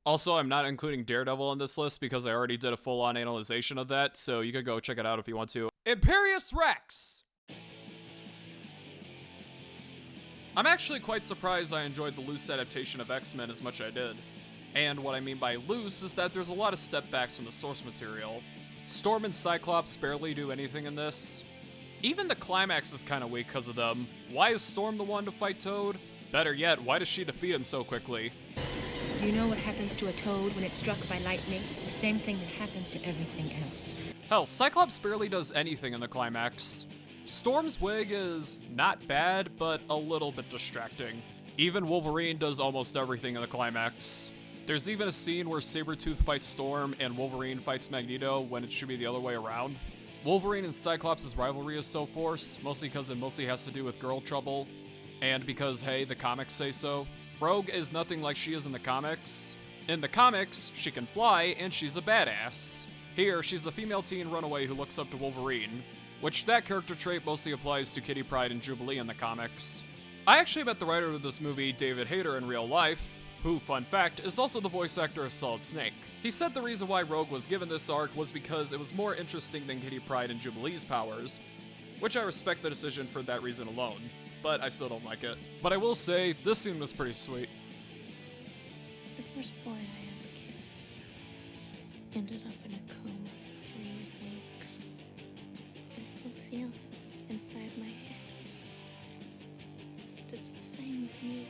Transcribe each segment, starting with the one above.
Also, I'm not including Daredevil on this list because I already did a full-on analyzation of that, so you could go check it out if you want to. Imperious Rex! I'm actually quite surprised I enjoyed the loose adaptation of X-Men as much as I did. And what I mean by loose is that there's a lot of step-backs from the source material. Storm and Cyclops barely do anything in this. Even the climax is kinda weak because of them. Why is Storm the one to fight Toad? Better yet, why does she defeat him so quickly? Do you know what happens to a toad when it's struck by lightning? The same thing that happens to everything else. Hell, Cyclops barely does anything in the climax. Storm's wig is not bad, but a little bit distracting. Even Wolverine does almost everything in the climax. There's even a scene where Sabretooth fights Storm and Wolverine fights Magneto when it should be the other way around. Wolverine and Cyclops' rivalry is so forced, mostly because it mostly has to do with girl trouble, and because, hey, the comics say so. Rogue is nothing like she is in the comics. In the comics, she can fly, and she's a badass. Here, she's a female teen runaway who looks up to Wolverine, which that character trait mostly applies to Kitty Pryde and Jubilee in the comics. I actually met the writer of this movie, David Hayter, in real life, who, fun fact, is also the voice actor of Solid Snake. He said the reason why Rogue was given this arc was because it was more interesting than Kitty Pryde and Jubilee's powers, which I respect the decision for that reason alone, but I still don't like it. But I will say, this scene was pretty sweet. The first boy I ever kissed ended up in a coma for 3 weeks. I still feel it inside my head. It's the same with you.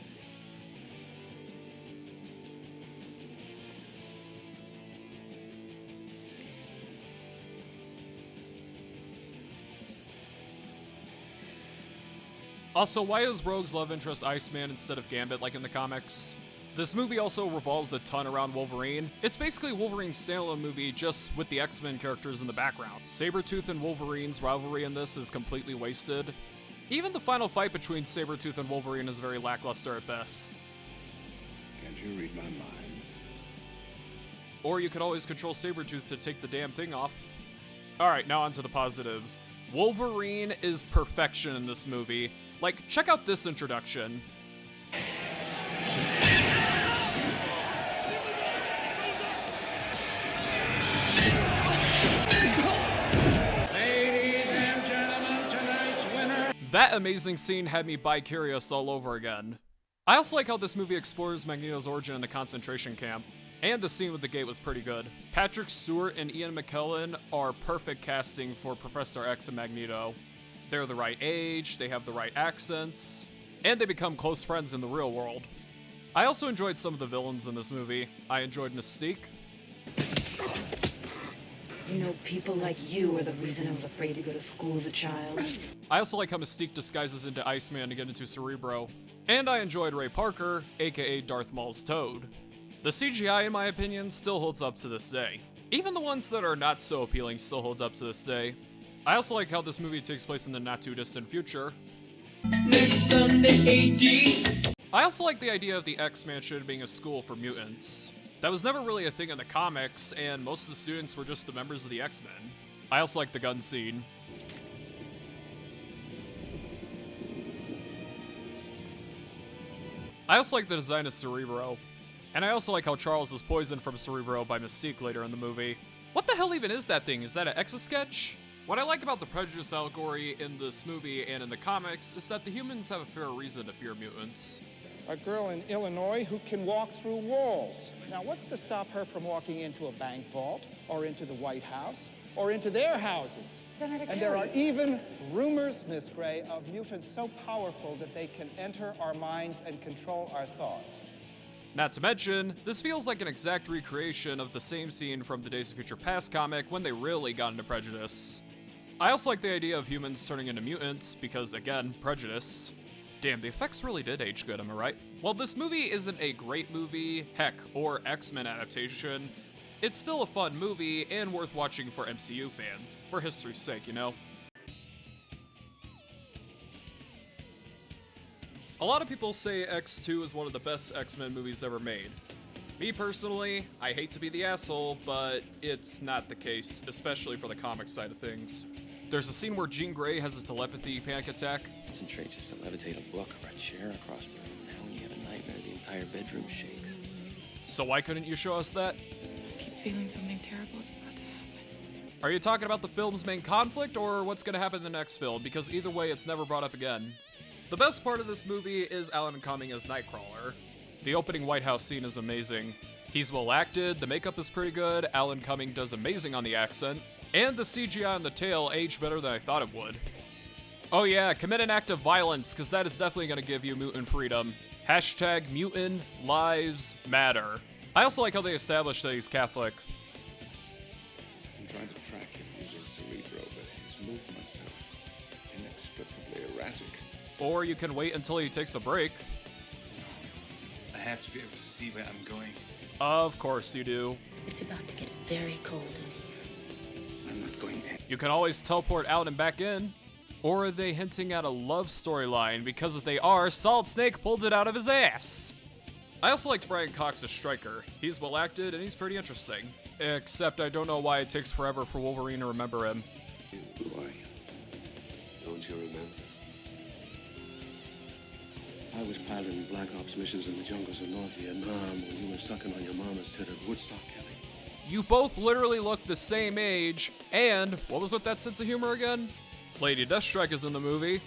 Also, why is Rogue's love interest Iceman instead of Gambit like in the comics? This movie also revolves a ton around Wolverine. It's basically Wolverine's standalone movie, just with the X-Men characters in the background. Sabretooth and Wolverine's rivalry in this is completely wasted. Even the final fight between Sabretooth and Wolverine is very lackluster at best. Can't you read my mind? Or you could always control Sabretooth to take the damn thing off. Alright, now on to the positives. Wolverine is perfection in this movie. Like, check out this introduction. Ladies and gentlemen, tonight's winner. That amazing scene had me bi-curious all over again. I also like how this movie explores Magneto's origin in the concentration camp. And the scene with the gate was pretty good. Patrick Stewart and Ian McKellen are perfect casting for Professor X and Magneto. They're the right age, they have the right accents, and they become close friends in the real world. I also enjoyed some of the villains in this movie. I enjoyed Mystique. You know, people like you are the reason I was afraid to go to school as a child. I also like how Mystique disguises into Iceman to get into Cerebro. And I enjoyed Ray Parker, aka Darth Maul's Toad. The CGI, in my opinion, still holds up to this day. Even the ones that are not so appealing still hold up to this day. I also like how this movie takes place in the not-too-distant future. Next Sunday, AD. I also like the idea of the X-Mansion being a school for mutants. That was never really a thing in the comics, and most of the students were just the members of the X-Men. I also like the gun scene. I also like the design of Cerebro. And I also like how Charles is poisoned from Cerebro by Mystique later in the movie. What the hell even is that thing? Is that an Etch-a-Sketch? What I like about the prejudice allegory in this movie and in the comics is that the humans have a fair reason to fear mutants. A girl in Illinois who can walk through walls. Now, what's to stop her from walking into a bank vault, or into the White House, or into their houses? Senator And there are even rumors, Miss Gray, of mutants so powerful that they can enter our minds and control our thoughts. Not to mention, this feels like an exact recreation of the same scene from the Days of Future Past comic when they really got into prejudice. I also like the idea of humans turning into mutants because, again, prejudice. Damn, the effects really did age good, am I right? While this movie isn't a great movie, heck, or X-Men adaptation, it's still a fun movie and worth watching for MCU fans, for history's sake, you know? A lot of people say X2 is one of the best X-Men movies ever made. Me personally, I hate to be the asshole, but it's not the case, especially for the comic side of things. There's a scene where Jean Grey has a telepathy panic attack. Concentrate just to levitate a book or a chair across the room. Now when you have a nightmare, the entire bedroom shakes. So why couldn't you show us that? I keep feeling something terrible is about to happen. Are you talking about the film's main conflict or what's gonna happen in the next film? Because either way, it's never brought up again. The best part of this movie is Alan Cumming as Nightcrawler. The opening White House scene is amazing. He's well acted, the makeup is pretty good, Alan Cumming does amazing on the accent, and the CGI on the tail aged better than I thought it would. Oh yeah, commit an act of violence, because that is definitely gonna give you mutant freedom. Hashtag mutant lives matter. I also like how they established that he's Catholic. I'm trying to track him using Cerebro, but his movements are inexplicably erratic. Or you can wait until he takes a break. I have to be able to see where I'm going. Of course you do. It's about to get very cold in here. I'm not going in. You can always teleport out and back in. Or are they hinting at a love storyline? Because if they are, Solid Snake pulled it out of his ass. I also liked Brian Cox as Stryker. He's well acted and he's pretty interesting. Except I don't know why it takes forever for Wolverine to remember him. Who are you? Don't you remember? I was piloting Black Ops missions in the jungles of North Vietnam when you were sucking on your mama's tit at Woodstock, Kelly. You both literally look the same age, and what was with that sense of humor again? Lady Deathstrike is in the movie,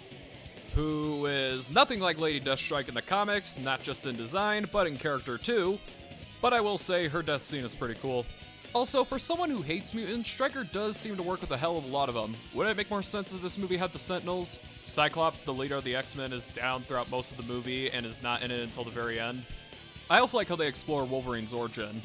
who is nothing like Lady Deathstrike in the comics, not just in design, but in character too. But I will say her death scene is pretty cool. Also, for someone who hates mutants, Stryker does seem to work with a hell of a lot of them. Would it make more sense if this movie had the Sentinels? Cyclops, the leader of the X-Men, is down throughout most of the movie and is not in it until the very end. I also like how they explore Wolverine's origin.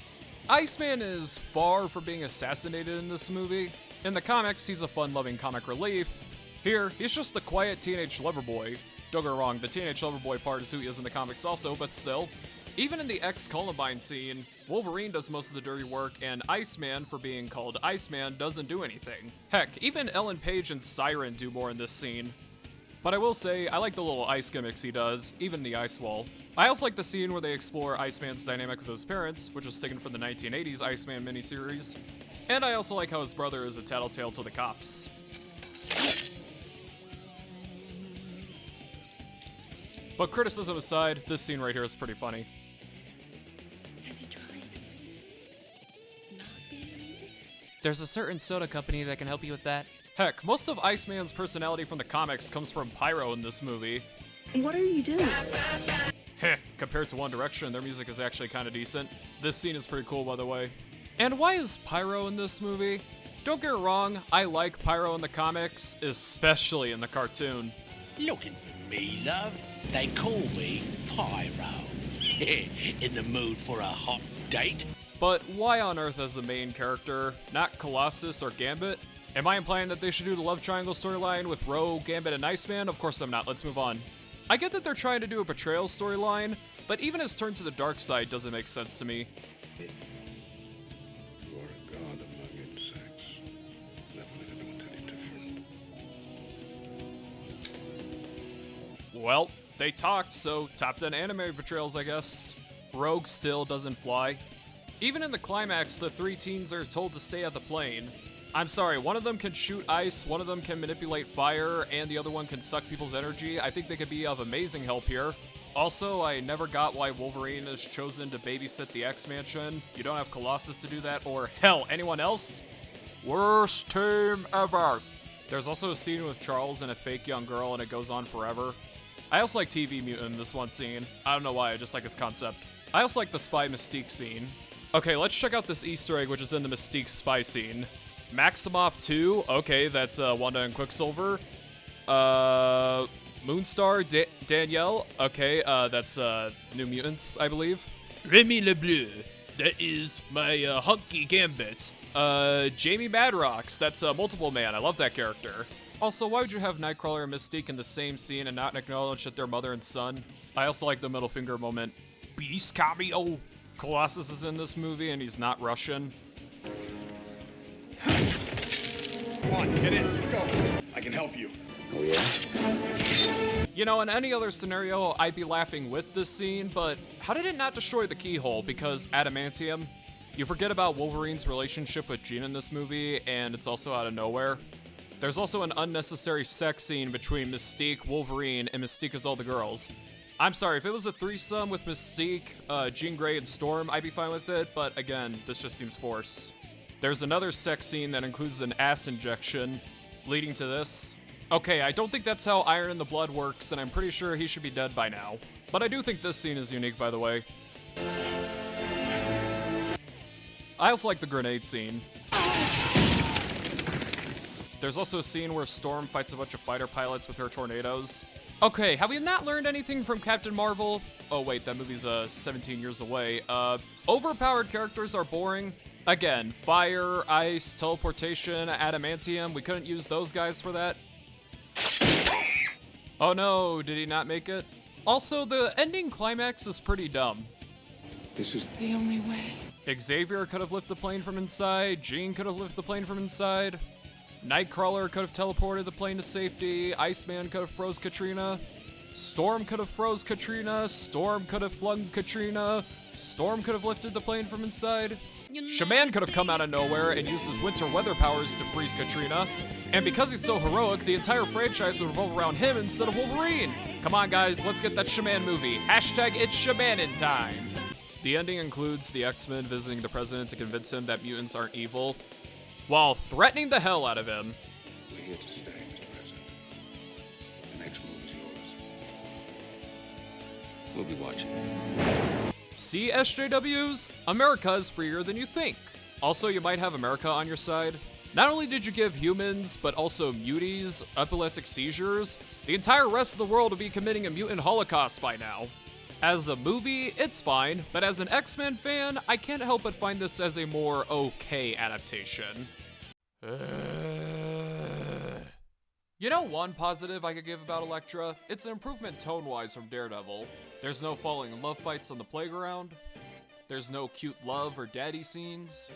Iceman is far from being assassinated in this movie. In the comics, he's a fun-loving comic relief. Here, he's just a quiet teenage lover boy. Don't get me wrong, the teenage lover boy part is who he is in the comics also, but still. Even in the ex-Columbine scene, Wolverine does most of the dirty work, and Iceman, for being called Iceman, doesn't do anything. Heck, even Ellen Page and Siren do more in this scene. But I will say, I like the little ice gimmicks he does, even the ice wall. I also like the scene where they explore Iceman's dynamic with his parents, which was taken from the 1980s Iceman miniseries. And I also like how his brother is a tattletale to the cops. But criticism aside, this scene right here is pretty funny. Have you tried not being a mutant? There's a certain soda company that can help you with that. Heck, most of Iceman's personality from the comics comes from Pyro in this movie. What are you doing? Heh, compared to One Direction, their music is actually kind of decent. This scene is pretty cool, by the way. And why is Pyro in this movie? Don't get it wrong, I like Pyro in the comics, especially in the cartoon. Looking for me, love? They call me Pyro. In the mood for a hot date? But why on earth as the main character, not Colossus or Gambit? Am I implying that they should do the love triangle storyline with Rogue, Gambit, and Iceman? Of course I'm not, let's move on. I get that they're trying to do a betrayal storyline, but even his turn to the dark side doesn't make sense to me. You are a god among insects. Never let anyone tell you different. Well, they talked, so top 10 anime betrayals, I guess. Rogue still doesn't fly. Even in the climax, the three teens are told to stay at the plane. I'm sorry, one of them can shoot ice, one of them can manipulate fire, and the other one can suck people's energy. I think they could be of amazing help here. Also, I never got why Wolverine is chosen to babysit the X-Mansion. You don't have Colossus to do that, or hell, anyone else? Worst team ever. There's also a scene with Charles and a fake young girl, and it goes on forever. I also like TV Mutant in this one scene. I don't know why, I just like his concept. I also like the Spy Mystique scene. Okay, let's check out this Easter egg, which is in the Mystique spy scene. Maximoff 2, okay, that's Wanda and Quicksilver. Moonstar, Danielle, okay, that's New Mutants, I believe. Remy LeBleu, that is my hunky Gambit. Jamie Madrox, that's Multiple Man, I love that character. Also, why would you have Nightcrawler and Mystique in the same scene and not acknowledge that they're mother and son? I also like the middle finger moment. Beast cameo. Colossus is in this movie and he's not Russian. Come on, get in, let's go. I can help you. Oh, yeah? You know, in any other scenario, I'd be laughing with this scene, but how did it not destroy the keyhole? Because adamantium? You forget about Wolverine's relationship with Jean in this movie, and it's also out of nowhere. There's also an unnecessary sex scene between Mystique, Wolverine, and Mystique as all the girls. I'm sorry, if it was a threesome with Mystique, Jean Grey, and Storm, I'd be fine with it, but again, this just seems forced. There's another sex scene that includes an ass injection, leading to this. Okay, I don't think that's how Iron in the Blood works, and I'm pretty sure he should be dead by now. But I do think this scene is unique, by the way. I also like the grenade scene. There's also a scene where Storm fights a bunch of fighter pilots with her tornadoes. Okay, have we not learned anything from Captain Marvel? Oh wait, that movie's 17 years away. Overpowered characters are boring. Again, fire, ice, teleportation, adamantium. We couldn't use those guys for that. Oh no, did he not make it? Also, the ending climax is pretty dumb. This is The only way. Xavier could have lifted the plane from inside. Jean could have lifted the plane from inside. Nightcrawler could have teleported the plane to safety. Iceman could have froze Katrina. Storm could have froze Katrina. Storm could have flung Katrina. Storm could have lifted the plane from inside. Shaman could have come out of nowhere and used his winter weather powers to freeze Katrina. And because he's so heroic, the entire franchise would revolve around him instead of Wolverine. Come on guys, let's get that Shaman movie. Hashtag it's Shamanin' time. The ending includes the X-Men visiting the president to convince him that mutants aren't evil, while threatening the hell out of him. We're here to stay, Mr. President. The next move is yours. We'll be watching. See, SJWs? America is freer than you think. Also, you might have America on your side. Not only did you give humans, but also muties, epileptic seizures, the entire rest of the world would be committing a mutant holocaust by now. As a movie, it's fine, but as an X-Men fan, I can't help but find this as a more okay adaptation. You know one positive I could give about Elektra? It's an improvement tone-wise from Daredevil. There's no falling in love fights on the playground. There's no cute love or daddy scenes.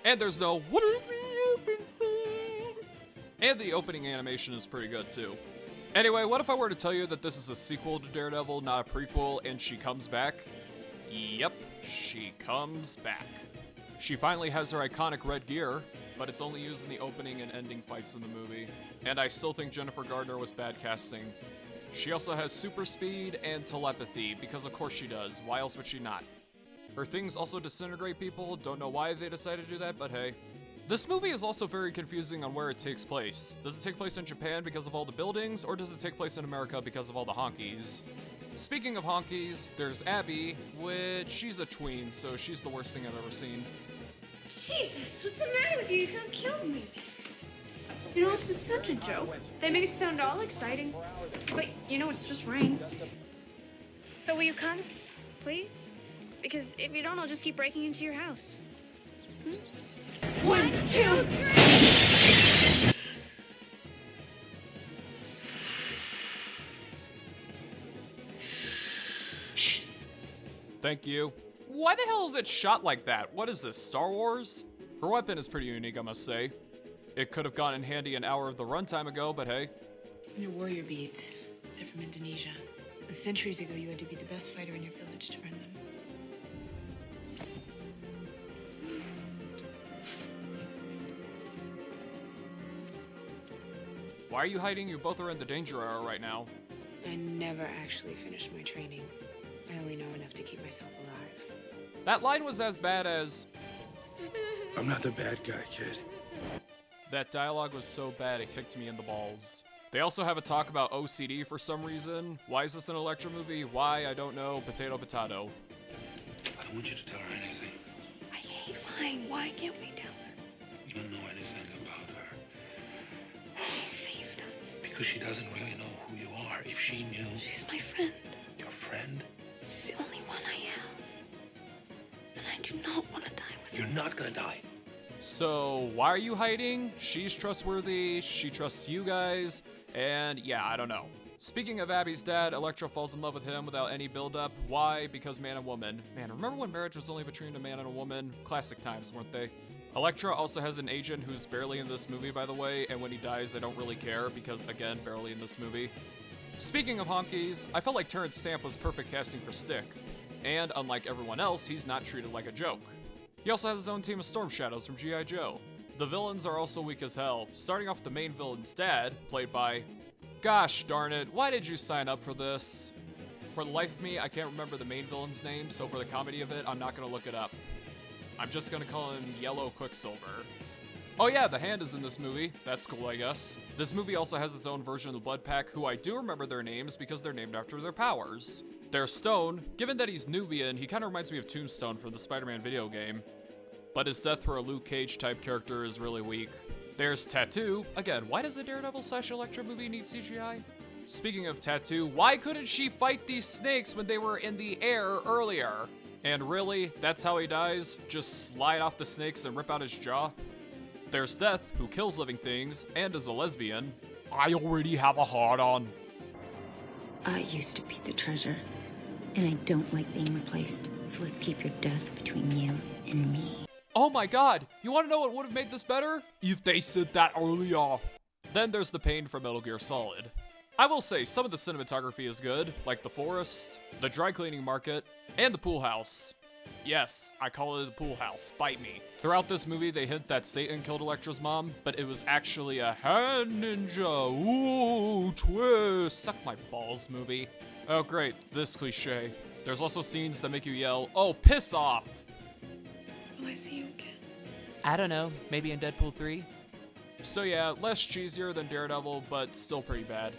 And there's no what if the open scene? And the opening animation is pretty good too. Anyway, what if I were to tell you that this is a sequel to Daredevil, not a prequel, and she comes back? Yep, she comes back. She finally has her iconic red gear, but it's only used in the opening and ending fights in the movie. And I still think Jennifer Gardner was bad casting. She also has super speed and telepathy, because of course she does. Why else would she not? Her things also disintegrate people. Don't know why they decided to do that, but hey. This movie is also very confusing on where it takes place. Does it take place in Japan because of all the buildings, or does it take place in America because of all the honkies? Speaking of honkies, there's Abby, which she's a tween, so she's the worst thing I've ever seen. Jesus, what's the matter with you? You can't kill me. You know, this is such a joke. They make it sound all exciting. But, you know, it's just rain. So will you come, please? Because if you don't, I'll just keep breaking into your house. 1, 2, 3. Shh. Thank you. Why the hell is it shot like that? What is this, Star Wars? Her weapon is pretty unique, I must say. It could have gone in handy an hour of the runtime ago, but hey. They're warrior beads. They're from Indonesia. Centuries ago, you had to be the best fighter in your village to earn them. Why are you hiding? You both are in the danger hour right now. I never actually finished my training. I only know enough to keep myself alive. That line was as bad as... I'm not the bad guy, kid. That dialogue was so bad it kicked me in the balls. They also have a talk about OCD for some reason. Why is this an Elektra movie? Why? I don't know. Potato, potato. I don't want you to tell her anything. I hate lying. Why can't we tell her? You don't know anything about her. She saved us. Because she doesn't really know who you are. If she knew... She's my friend. Your friend? She's the only one I have. And I do not want to die with her. You're not gonna die. So, why are you hiding? She's trustworthy, she trusts you guys, and yeah, I don't know. Speaking of Abby's dad, Elektra falls in love with him without any build-up. Why? Because man and woman. Man, remember when marriage was only between a man and a woman? Classic times, weren't they? Elektra also has an agent who's barely in this movie, by the way, and when he dies, I don't really care, because again, barely in this movie. Speaking of honkies, I felt like Terrence Stamp was perfect casting for Stick. And unlike everyone else, he's not treated like a joke. He also has his own team of Storm Shadows from G.I. Joe. The villains are also weak as hell, starting off with the main villain's dad, played by... Gosh darn it, why did you sign up for this? For the life of me, I can't remember the main villain's name, so for the comedy of it, I'm not gonna look it up. I'm just gonna call him Yellow Quicksilver. Oh yeah, the Hand is in this movie. That's cool, I guess. This movie also has its own version of the Blood Pack, who I do remember their names because they're named after their powers. There's Stone. Given that he's Nubian, he kind of reminds me of Tombstone from the Spider-Man video game. But his death for a Luke Cage type character is really weak. There's Tattoo. Again, why does a Daredevil/Elektra movie need CGI? Speaking of Tattoo, why couldn't she fight these snakes when they were in the air earlier? And really, that's how he dies? Just slide off the snakes and rip out his jaw? There's Death, who kills living things and is a lesbian. I already have a hard-on. I used to be the treasure, and I don't like being replaced, so let's keep your death between you and me. Oh my god, you wanna know what would've made this better? If they said that earlier. Then there's the Pain from Metal Gear Solid. I will say, some of the cinematography is good, like the forest, the dry cleaning market, and the pool house. Yes, I call it the pool house, bite me. Throughout this movie, they hint that Satan killed Elektra's mom, but it was actually a hand ninja, ooh, twist, suck my balls movie. Oh great, this cliche. There's also scenes that make you yell, oh, piss off! Will I see you again? I don't know, maybe in Deadpool 3? So yeah, less cheesier than Daredevil, but still pretty bad.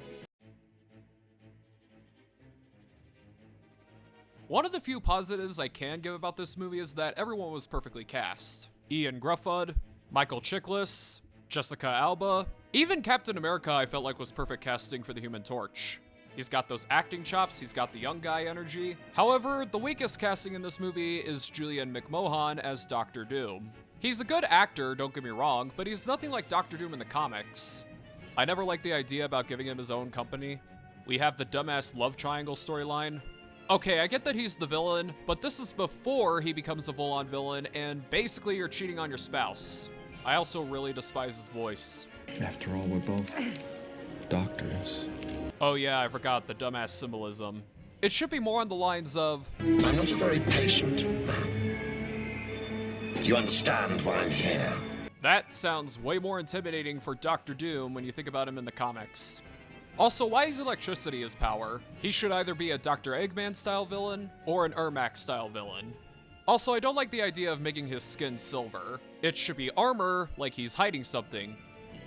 One of the few positives I can give about this movie is that everyone was perfectly cast. Ian Gruffud, Michael Chiklis, Jessica Alba, even Captain America I felt like was perfect casting for the Human Torch. He's got those acting chops, he's got the young guy energy. However, the weakest casting in this movie is Julian McMahon as Dr. Doom. He's a good actor, don't get me wrong, but he's nothing like Dr. Doom in the comics. I never liked the idea about giving him his own company. We have the dumbass love triangle storyline. Okay, I get that he's the villain, but this is before he becomes a full-on villain, and basically you're cheating on your spouse. I also really despise his voice. After all, we're both doctors. Oh yeah, I forgot the dumbass symbolism. It should be more on the lines of, I'm not a very patient man. Do you understand why I'm here? That sounds way more intimidating for Dr. Doom when you think about him in the comics. Also, why is electricity his power? He should either be a Dr. Eggman-style villain or an Ermac-style villain. Also, I don't like the idea of making his skin silver. It should be armor, like he's hiding something.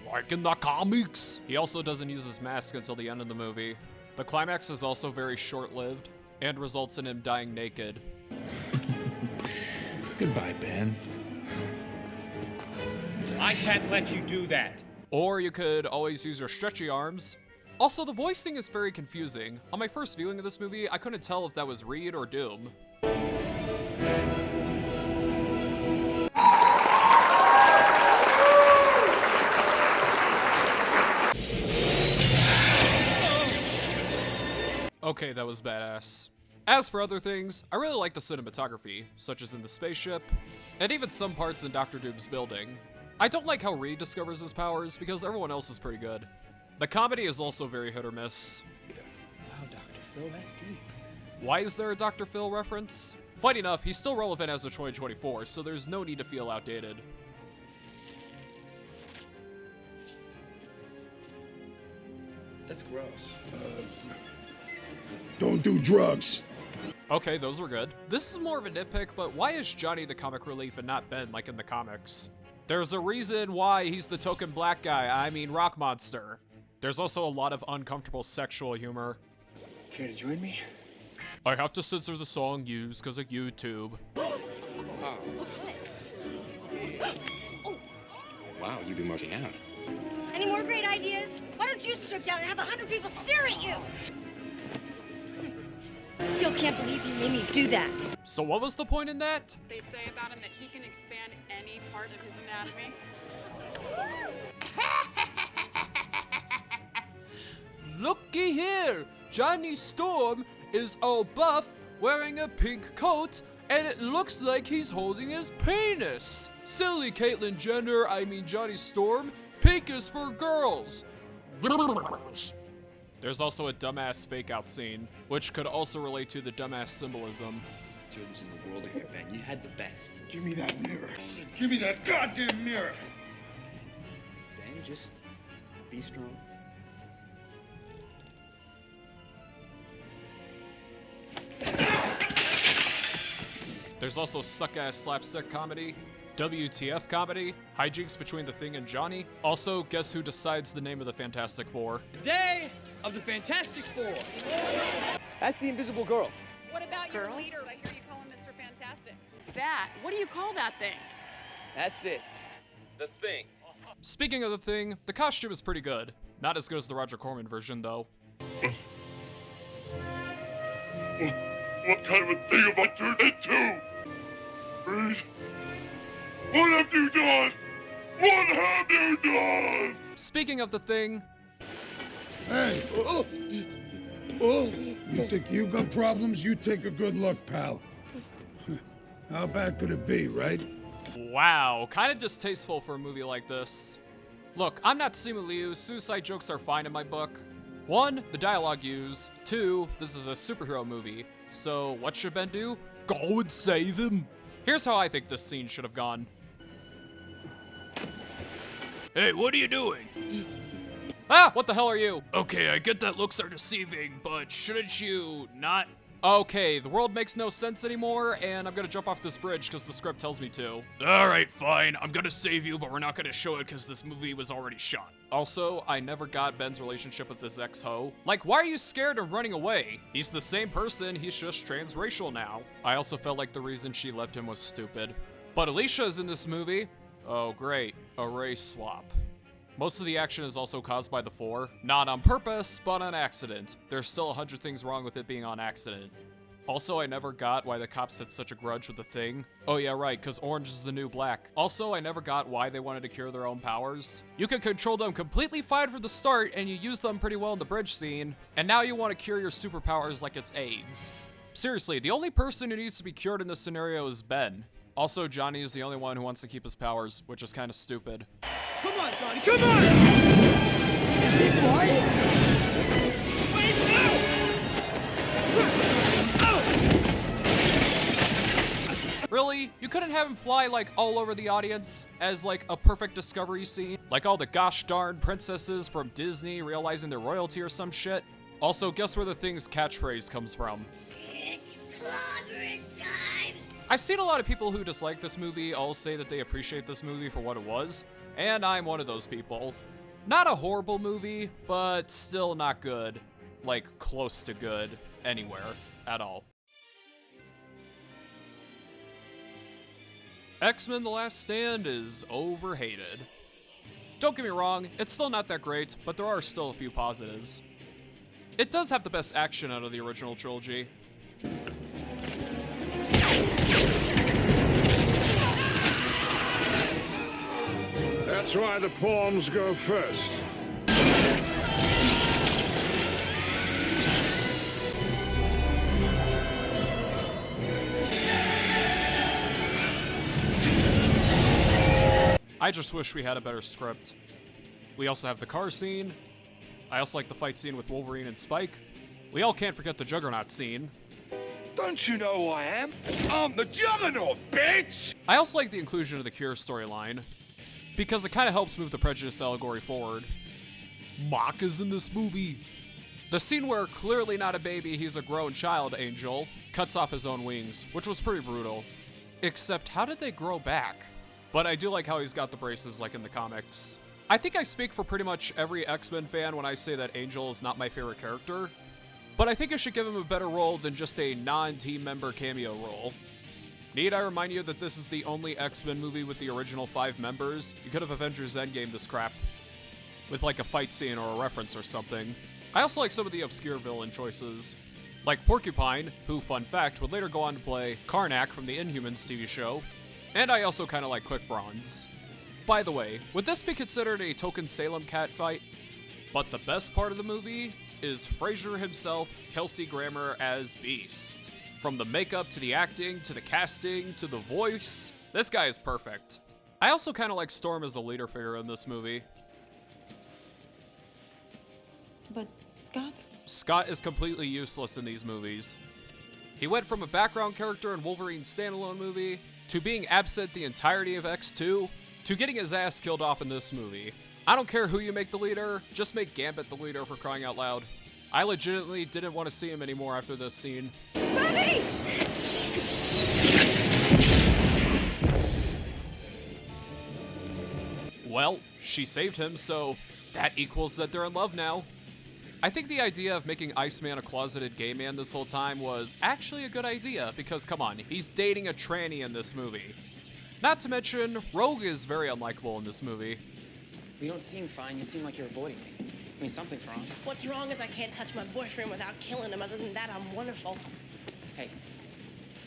Like in the comics! He also doesn't use his mask until the end of the movie. The climax is also very short-lived, and results in him dying naked. Goodbye, Ben. I can't let you do that. Or you could always use your stretchy arms. Also, the voicing is very confusing. On my first viewing of this movie, I couldn't tell if that was Reed or Doom. Okay, that was badass. As for other things, I really like the cinematography, such as in the spaceship, and even some parts in Dr. Doom's building. I don't like how Reed discovers his powers, because everyone else is pretty good. The comedy is also very hit or miss. Wow, Dr. Phil, that's deep. Why is there a Dr. Phil reference? Funny enough, he's still relevant as of 2024, so there's no need to feel outdated. That's gross. Don't do drugs. Okay, those were good. This is more of a nitpick, but why is Johnny the comic relief and not Ben like in the comics? There's a reason why he's the token black guy, I mean rock monster. There's also a lot of uncomfortable sexual humor. Care to join me? I have to censor the song used because of YouTube. Wow, you've been working out. Any more great ideas? Why don't you strip down and have 100 people stare at you? Still can't believe you made me do that. So what was the point in that? They say about him that he can expand any part of his anatomy. Looky here! Johnny Storm is all buff, wearing a pink coat, and it looks like he's holding his penis! Silly Caitlyn Jenner, I mean Johnny Storm, pink is for girls! There's also a dumbass fake-out scene, which could also relate to the dumbass symbolism. Turtles in the world here, Ben. You had the best. Give me that mirror. Give me that goddamn mirror. Ben, just be strong. There's also suck-ass slapstick comedy, WTF comedy, hijinks between the Thing and Johnny. Also, guess who decides the name of the Fantastic Four? Day of the Fantastic Four. That's the Invisible Girl. What about your leader? I hear you call him Mr. Fantastic. What's that? What do you call that thing? That's it. The Thing. Speaking of the Thing, the costume is pretty good. Not as good as the Roger Corman version, though. What kind of a thing have I turned into? Reed, what have you done? What have you done? Speaking of the Thing... Hey! You think you got problems? You take a good look, pal. How bad could it be, right? Wow, kind of distasteful for a movie like this. Look, I'm not Simu Liu, suicide jokes are fine in my book. 1, the dialogue used. 2, this is a superhero movie. So what should Ben do? Go and save him. Here's how I think this scene should have gone. Hey, what are you doing? Ah, what the hell are you? Okay, I get that looks are deceiving, but shouldn't you not? Okay, the world makes no sense anymore, and I'm gonna jump off this bridge because the script tells me to. Alright, fine, I'm gonna save you, but we're not gonna show it because this movie was already shot. Also, I never got Ben's relationship with this ex-ho. Like, why are you scared and running away? He's the same person, he's just transracial now. I also felt like the reason she left him was stupid. But Alicia's in this movie. Oh great, a race swap. Most of the action is also caused by the Four. Not on purpose, but on accident. There's still 100 things wrong with it being on accident. Also, I never got why the cops had such a grudge with the Thing. Oh yeah, right, because orange is the new black. Also, I never got why they wanted to cure their own powers. You can control them completely fine from the start, and you use them pretty well in the bridge scene, and now you want to cure your superpowers like it's AIDS. Seriously, the only person who needs to be cured in this scenario is Ben. Also, Johnny is the only one who wants to keep his powers, which is kind of stupid. Come on, Johnny, come on! Is he flying? Wait, no! Really? You couldn't have him fly like all over the audience as like a perfect discovery scene? Like all the gosh darn princesses from Disney realizing their royalty or some shit? Also, guess where the Thing's catchphrase comes from? It's clobbering time! I've seen a lot of people who dislike this movie all say that they appreciate this movie for what it was, and I'm one of those people. Not a horrible movie, but still not good. Like, close to good anywhere at all. X-Men The Last Stand is overhated. Don't get me wrong, it's still not that great, but there are still a few positives. It does have the best action out of the original trilogy. That's why the pawns go first. I just wish we had a better script. We also have the car scene. I also like the fight scene with Wolverine and Spike. We all can't forget the Juggernaut scene. Don't you know who I am? I'm the Juggernaut, bitch! I also like the inclusion of the Cure storyline, because it kind of helps move the prejudice allegory forward. Mock is in this movie. The scene where, clearly not a baby, he's a grown child, Angel, cuts off his own wings, which was pretty brutal. Except, how did they grow back? But I do like how he's got the braces like in the comics. I think I speak for pretty much every X-Men fan when I say that Angel is not my favorite character, but I think I should give him a better role than just a non-team member cameo role. Need I remind you that this is the only X-Men movie with the original 5 members? You could have Avengers Endgame this crap with like a fight scene or a reference or something. I also like some of the obscure villain choices, like Porcupine, who, fun fact, would later go on to play Karnak from the Inhumans TV show, and I also kind of like Quick Bronze. By the way, would this be considered a token Salem cat fight? But the best part of the movie is Fraser himself, Kelsey Grammer as Beast. From the makeup to the acting to the casting to the voice, this guy is perfect. I also kind of like Storm as a leader figure in this movie. But Scott is completely useless in these movies. He went from a background character in Wolverine's standalone movie to being absent the entirety of X2 to getting his ass killed off in this movie. I don't care who you make the leader, just make Gambit the leader for crying out loud. I legitimately didn't want to see him anymore after this scene. Bobby! Well, she saved him, so that equals that they're in love now. I think the idea of making Iceman a closeted gay man this whole time was actually a good idea, because come on, he's dating a tranny in this movie. Not to mention, Rogue is very unlikable in this movie. You don't seem fine, you seem like you're avoiding me. I mean, something's wrong. What's wrong is I can't touch my boyfriend without killing him. Other than that, I'm wonderful. Hey,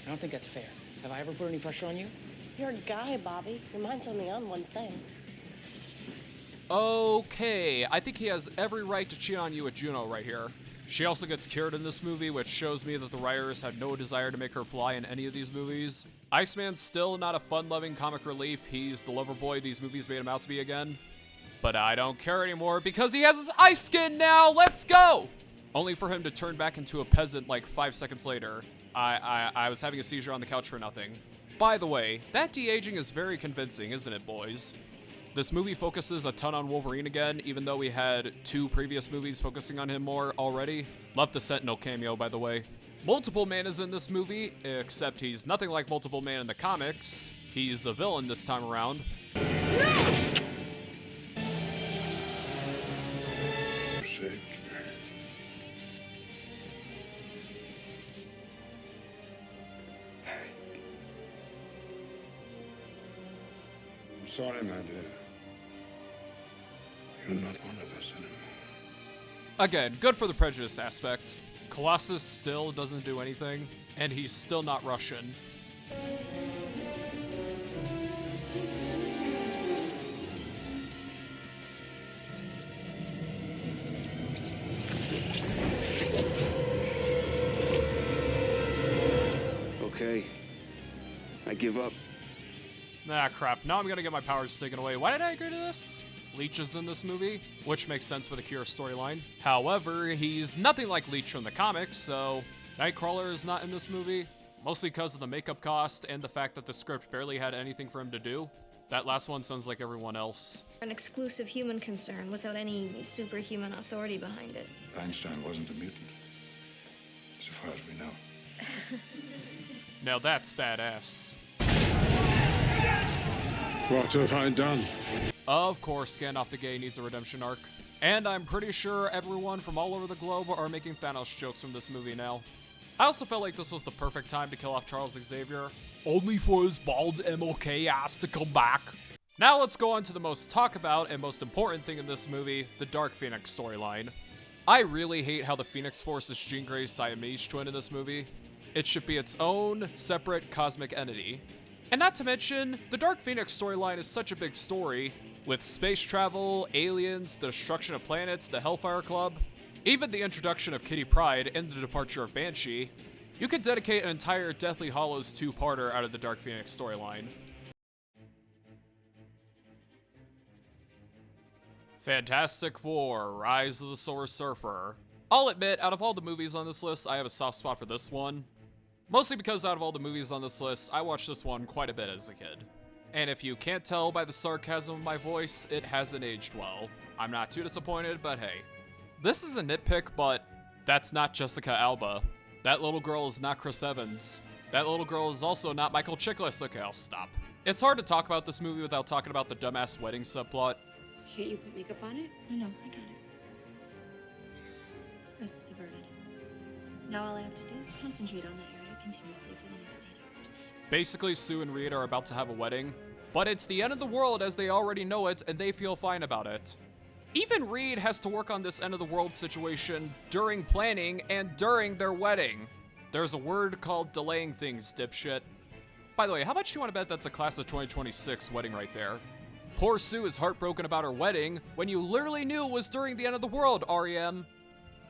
I don't think that's fair. Have I ever put any pressure on you? You're a guy, Bobby. Your mind's only on one thing. Okay, I think he has every right to cheat on you with Juno right here. She also gets cured in this movie, which shows me that the writers had no desire to make her fly in any of these movies. Iceman's still not a fun-loving comic relief. He's the lover boy these movies made him out to be again. But I don't care anymore because he has his ice skin now! Let's go! Only for him to turn back into a peasant like 5 seconds later. I was having a seizure on the couch for nothing. By the way, that de-aging is very convincing, isn't it, boys? This movie focuses a ton on Wolverine again, even though we had 2 previous movies focusing on him more already. Love the Sentinel cameo, by the way. Multiple Man is in this movie, except he's nothing like Multiple Man in the comics. He's a villain this time around. I'm sorry, my dear. You're not one of us anymore. Again, good for the prejudice aspect. Colossus still doesn't do anything, and he's still not Russian. Okay. I give up. Ah, crap. Now I'm gonna get my powers taken away. Why did I agree to this? Leech is in this movie, which makes sense for the Cure storyline. However, he's nothing like Leech from the comics, so Nightcrawler is not in this movie, mostly because of the makeup cost and the fact that the script barely had anything for him to do. That last one sounds like everyone else. An exclusive human concern without any superhuman authority behind it. Einstein wasn't a mutant, as far as we know. Now that's badass. What have I done? Of course, Gandalf the Gay needs a redemption arc. And I'm pretty sure everyone from all over the globe are making Thanos jokes from this movie now. I also felt like this was the perfect time to kill off Charles Xavier, only for his bald MLK ass to come back. Now let's go on to the most talk about and most important thing in this movie, the Dark Phoenix storyline. I really hate how the Phoenix Force is Jean Grey's Siamese twin in this movie. It should be its own, separate cosmic entity. And not to mention, the Dark Phoenix storyline is such a big story, with space travel, aliens, the destruction of planets, the Hellfire Club, even the introduction of Kitty Pryde and the departure of Banshee. You could dedicate an entire Deathly Hallows 2-parter out of the Dark Phoenix storyline. Fantastic Four, Rise of the Silver Surfer. I'll admit, out of all the movies on this list, I have a soft spot for this one. Mostly because out of all the movies on this list, I watched this one quite a bit as a kid. And if you can't tell by the sarcasm of my voice, it hasn't aged well. I'm not too disappointed, but hey. This is a nitpick, but that's not Jessica Alba. That little girl is not Chris Evans. That little girl is also not Michael Chiklis. Okay, I'll stop. It's hard to talk about this movie without talking about the dumbass wedding subplot. Can't you put makeup on it? No, I got it. Process averted. Now all I have to do is concentrate on that area continuously for the next 8 hours. Basically, Sue and Reed are about to have a wedding, but it's the end of the world as they already know it, and they feel fine about it. Even Reed has to work on this end of the world situation during planning and during their wedding. There's a word called delaying things, dipshit. By the way, how much do you want to bet that's a class of 2026 wedding right there? Poor Sue is heartbroken about her wedding when you literally knew it was during the end of the world, REM.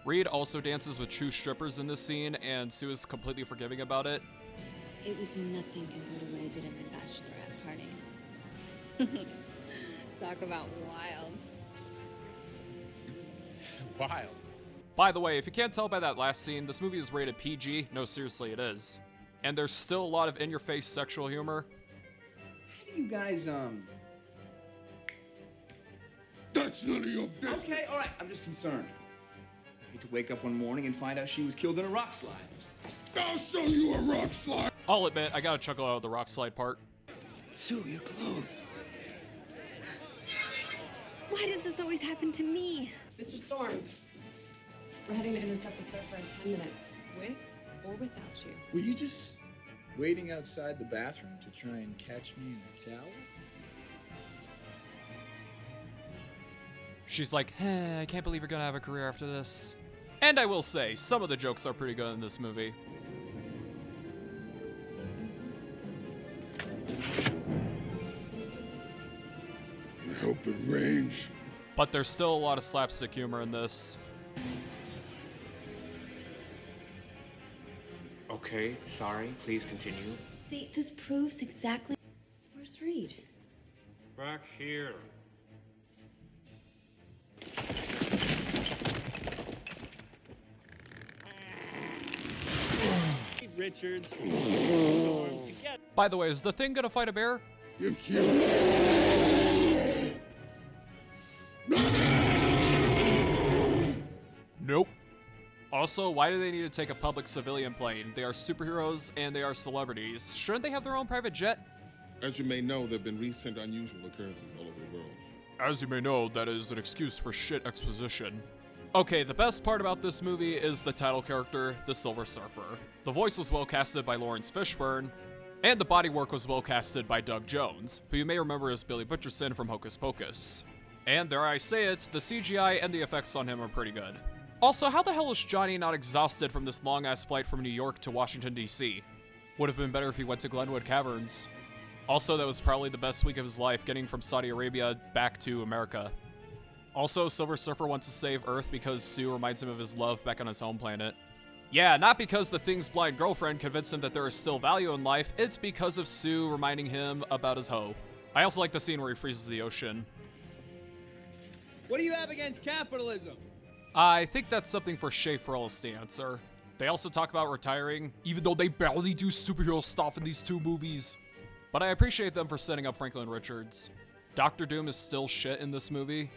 Reed also dances with true strippers in this scene, and Sue is completely forgiving about it. It was nothing compared to what I did at my bachelorette party. Talk about wild. Wild. By the way, if you can't tell by that last scene, this movie is rated PG. No, seriously, it is. And there's still a lot of in-your-face sexual humor. How do you guys, That's none of your business. Okay, all right, I'm just concerned. I hate to wake up one morning and find out she was killed in a rock slide. I'll show you a rock slide. I'll admit, I gotta chuckle out of the rock slide part. Sue, your clothes. Why does this always happen to me? Mr. Storm, we're heading to intercept the surfer in 10 minutes, with or without you. Were you just waiting outside the bathroom to try and catch me in a towel? She's like, I can't believe you're gonna have a career after this. And I will say, some of the jokes are pretty good in this movie. I hope it rains. But there's still a lot of slapstick humor in this. Okay, sorry. Please continue. See, this proves exactly. Where's Reed? Back here. Richards. By the way, is the Thing gonna fight a bear? You're cute. Nope. Also, why do they need to take a public civilian plane? They are superheroes and they are celebrities. Shouldn't they have their own private jet? As you may know, there have been recent unusual occurrences all over the world. As you may know, that is an excuse for shit exposition. Okay, the best part about this movie is the title character, the Silver Surfer. The voice was well casted by Lawrence Fishburne, and the bodywork was well casted by Doug Jones, who you may remember as Billy Butcherson from Hocus Pocus. And dare I say it, the CGI and the effects on him are pretty good. Also, how the hell is Johnny not exhausted from this long-ass flight from New York to Washington, D.C.? Would have been better if he went to Glenwood Caverns. Also, that was probably the best week of his life, getting from Saudi Arabia back to America. Also, Silver Surfer wants to save Earth because Sue reminds him of his love back on his home planet. Yeah, not because the Thing's blind girlfriend convinced him that there is still value in life, it's because of Sue reminding him about his hoe. I also like the scene where he freezes the ocean. What do you have against capitalism? I think that's something for Shea Frolis to answer. They also talk about retiring, even though they barely do superhero stuff in these two movies. But I appreciate them for setting up Franklin Richards. Dr. Doom is still shit in this movie.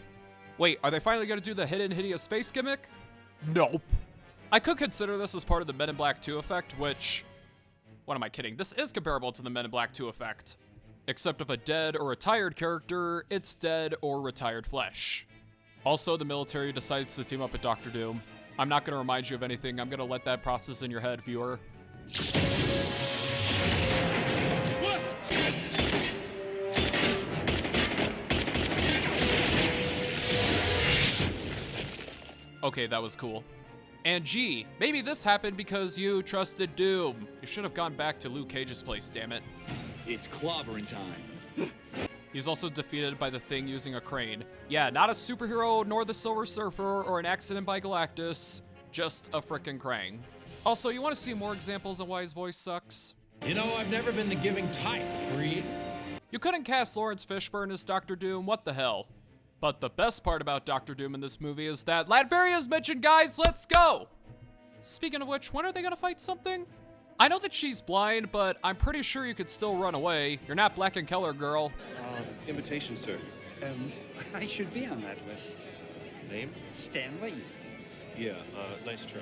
Wait, are they finally gonna do the hidden hideous face gimmick? Nope. I could consider this as part of the Men in Black 2 effect, which... What am I kidding? This is comparable to the Men in Black 2 effect. Except if a dead or retired character, it's dead or retired flesh. Also, the military decides to team up with Dr. Doom. I'm not gonna remind you of anything, I'm gonna let that process in your head, viewer. Okay, that was cool. And gee, maybe this happened because you trusted Doom. You should have gone back to Luke Cage's place, damn it. It's clobbering time. He's also defeated by the Thing using a crane. Yeah, not a superhero, nor the Silver Surfer, or an accident by Galactus, just a frickin' crane. Also, you wanna see more examples of why his voice sucks? You know, I've never been the giving type, Reed. You couldn't cast Lawrence Fishburne as Dr. Doom, what the hell? But the best part about Dr. Doom in this movie is that Latveria's mentioned, guys, let's go! Speaking of which, when are they gonna fight something? I know that she's blind, but I'm pretty sure you could still run away. You're not Black and Keller, girl. Invitation, sir. I should be on that list. Name? Stan Lee. Yeah, nice try,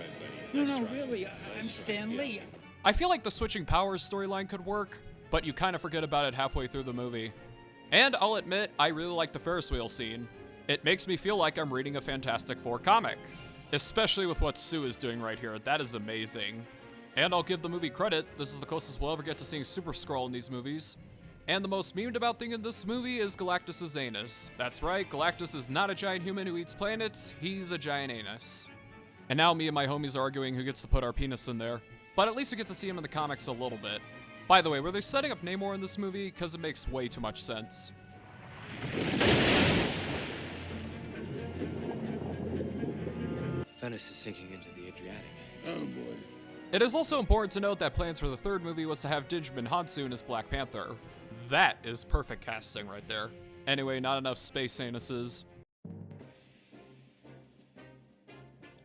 buddy. No, really, I'm Stan Lee. I feel like the switching powers storyline could work, but you kind of forget about it halfway through the movie. And I'll admit, I really like the Ferris wheel scene. It makes me feel like I'm reading a Fantastic Four comic. Especially with what Sue is doing right here, that is amazing. And I'll give the movie credit, this is the closest we'll ever get to seeing Super Skrull in these movies. And the most memed about thing in this movie is Galactus' anus. That's right, Galactus is not a giant human who eats planets, he's a giant anus. And now me and my homies are arguing who gets to put our penis in there. But at least we get to see him in the comics a little bit. By the way, were they setting up Namor in this movie? Because it makes way too much sense. Venice is sinking into the Adriatic. Oh boy. It is also important to note that plans for the third movie was to have Djimon Hounsou as Black Panther. That is perfect casting right there. Anyway, not enough space anuses.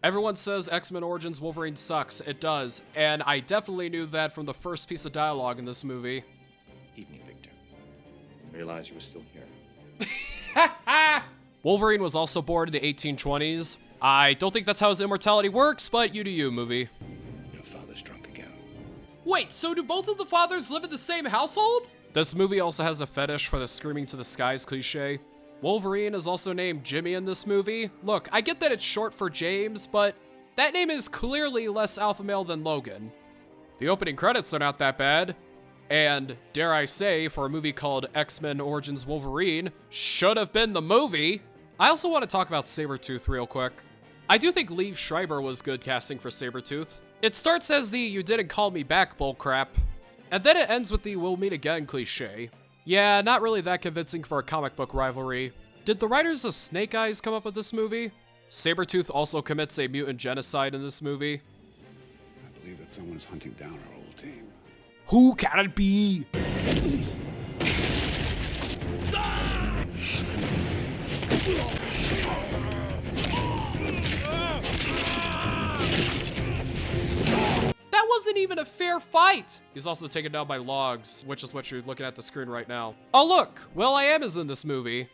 Everyone says X-Men Origins Wolverine sucks. It does, and I definitely knew that from the first piece of dialogue in this movie. Eat me, Victor. Realize you were still here. Wolverine was also born in the 1820s. I don't think that's how his immortality works, but you do you, movie. Your father's drunk again. Wait, so do both of the fathers live in the same household? This movie also has a fetish for the screaming to the skies cliche. Wolverine is also named Jimmy in this movie. Look, I get that it's short for James, but that name is clearly less alpha male than Logan. The opening credits are not that bad. And, dare I say, for a movie called X-Men Origins Wolverine, should have been the movie. I also want to talk about Sabretooth real quick. I do think Liev Schreiber was good casting for Sabretooth. It starts as the "you didn't call me back" bullcrap, and then it ends with the "we'll meet again" cliche. Yeah, not really that convincing for a comic book rivalry. Did the writers of Snake Eyes come up with this movie? Sabretooth also commits a mutant genocide in this movie. I believe that someone's hunting down our old team. Who can it be? That wasn't even a fair fight! He's also taken down by logs, which is what you're looking at the screen right now. Oh look! will.i.am is in this movie.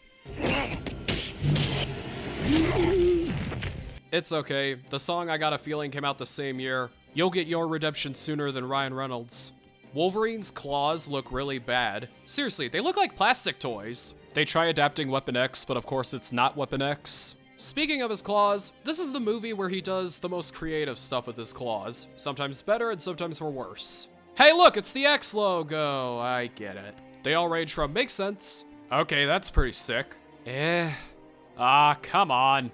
It's okay. The song "I Got a Feeling" came out the same year. You'll get your redemption sooner than Ryan Reynolds. Wolverine's claws look really bad. Seriously, they look like plastic toys. They try adapting Weapon X, but of course it's not Weapon X. Speaking of his claws, this is the movie where he does the most creative stuff with his claws. Sometimes better and sometimes for worse. Hey look, it's the X logo. I get it. They all range from "makes sense." Okay, that's pretty sick. Come on.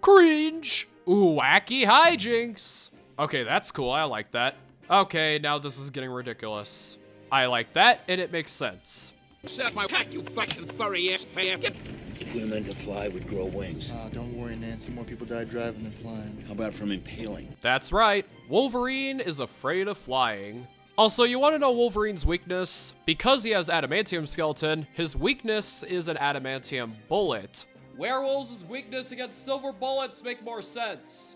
Cringe. Ooh, wacky hijinks. Okay, that's cool. I like that. Okay, now this is getting ridiculous. I like that, and it makes sense. Suck my cock, you fucking furry ass faggot. If we meant to fly, we'd grow wings. Don't worry, Nancy. More people die driving than flying. How about from impaling? That's right. Wolverine is afraid of flying. Also, you want to know Wolverine's weakness? Because he has adamantium skeleton, his weakness is an adamantium bullet. Werewolves' weakness against silver bullets make more sense.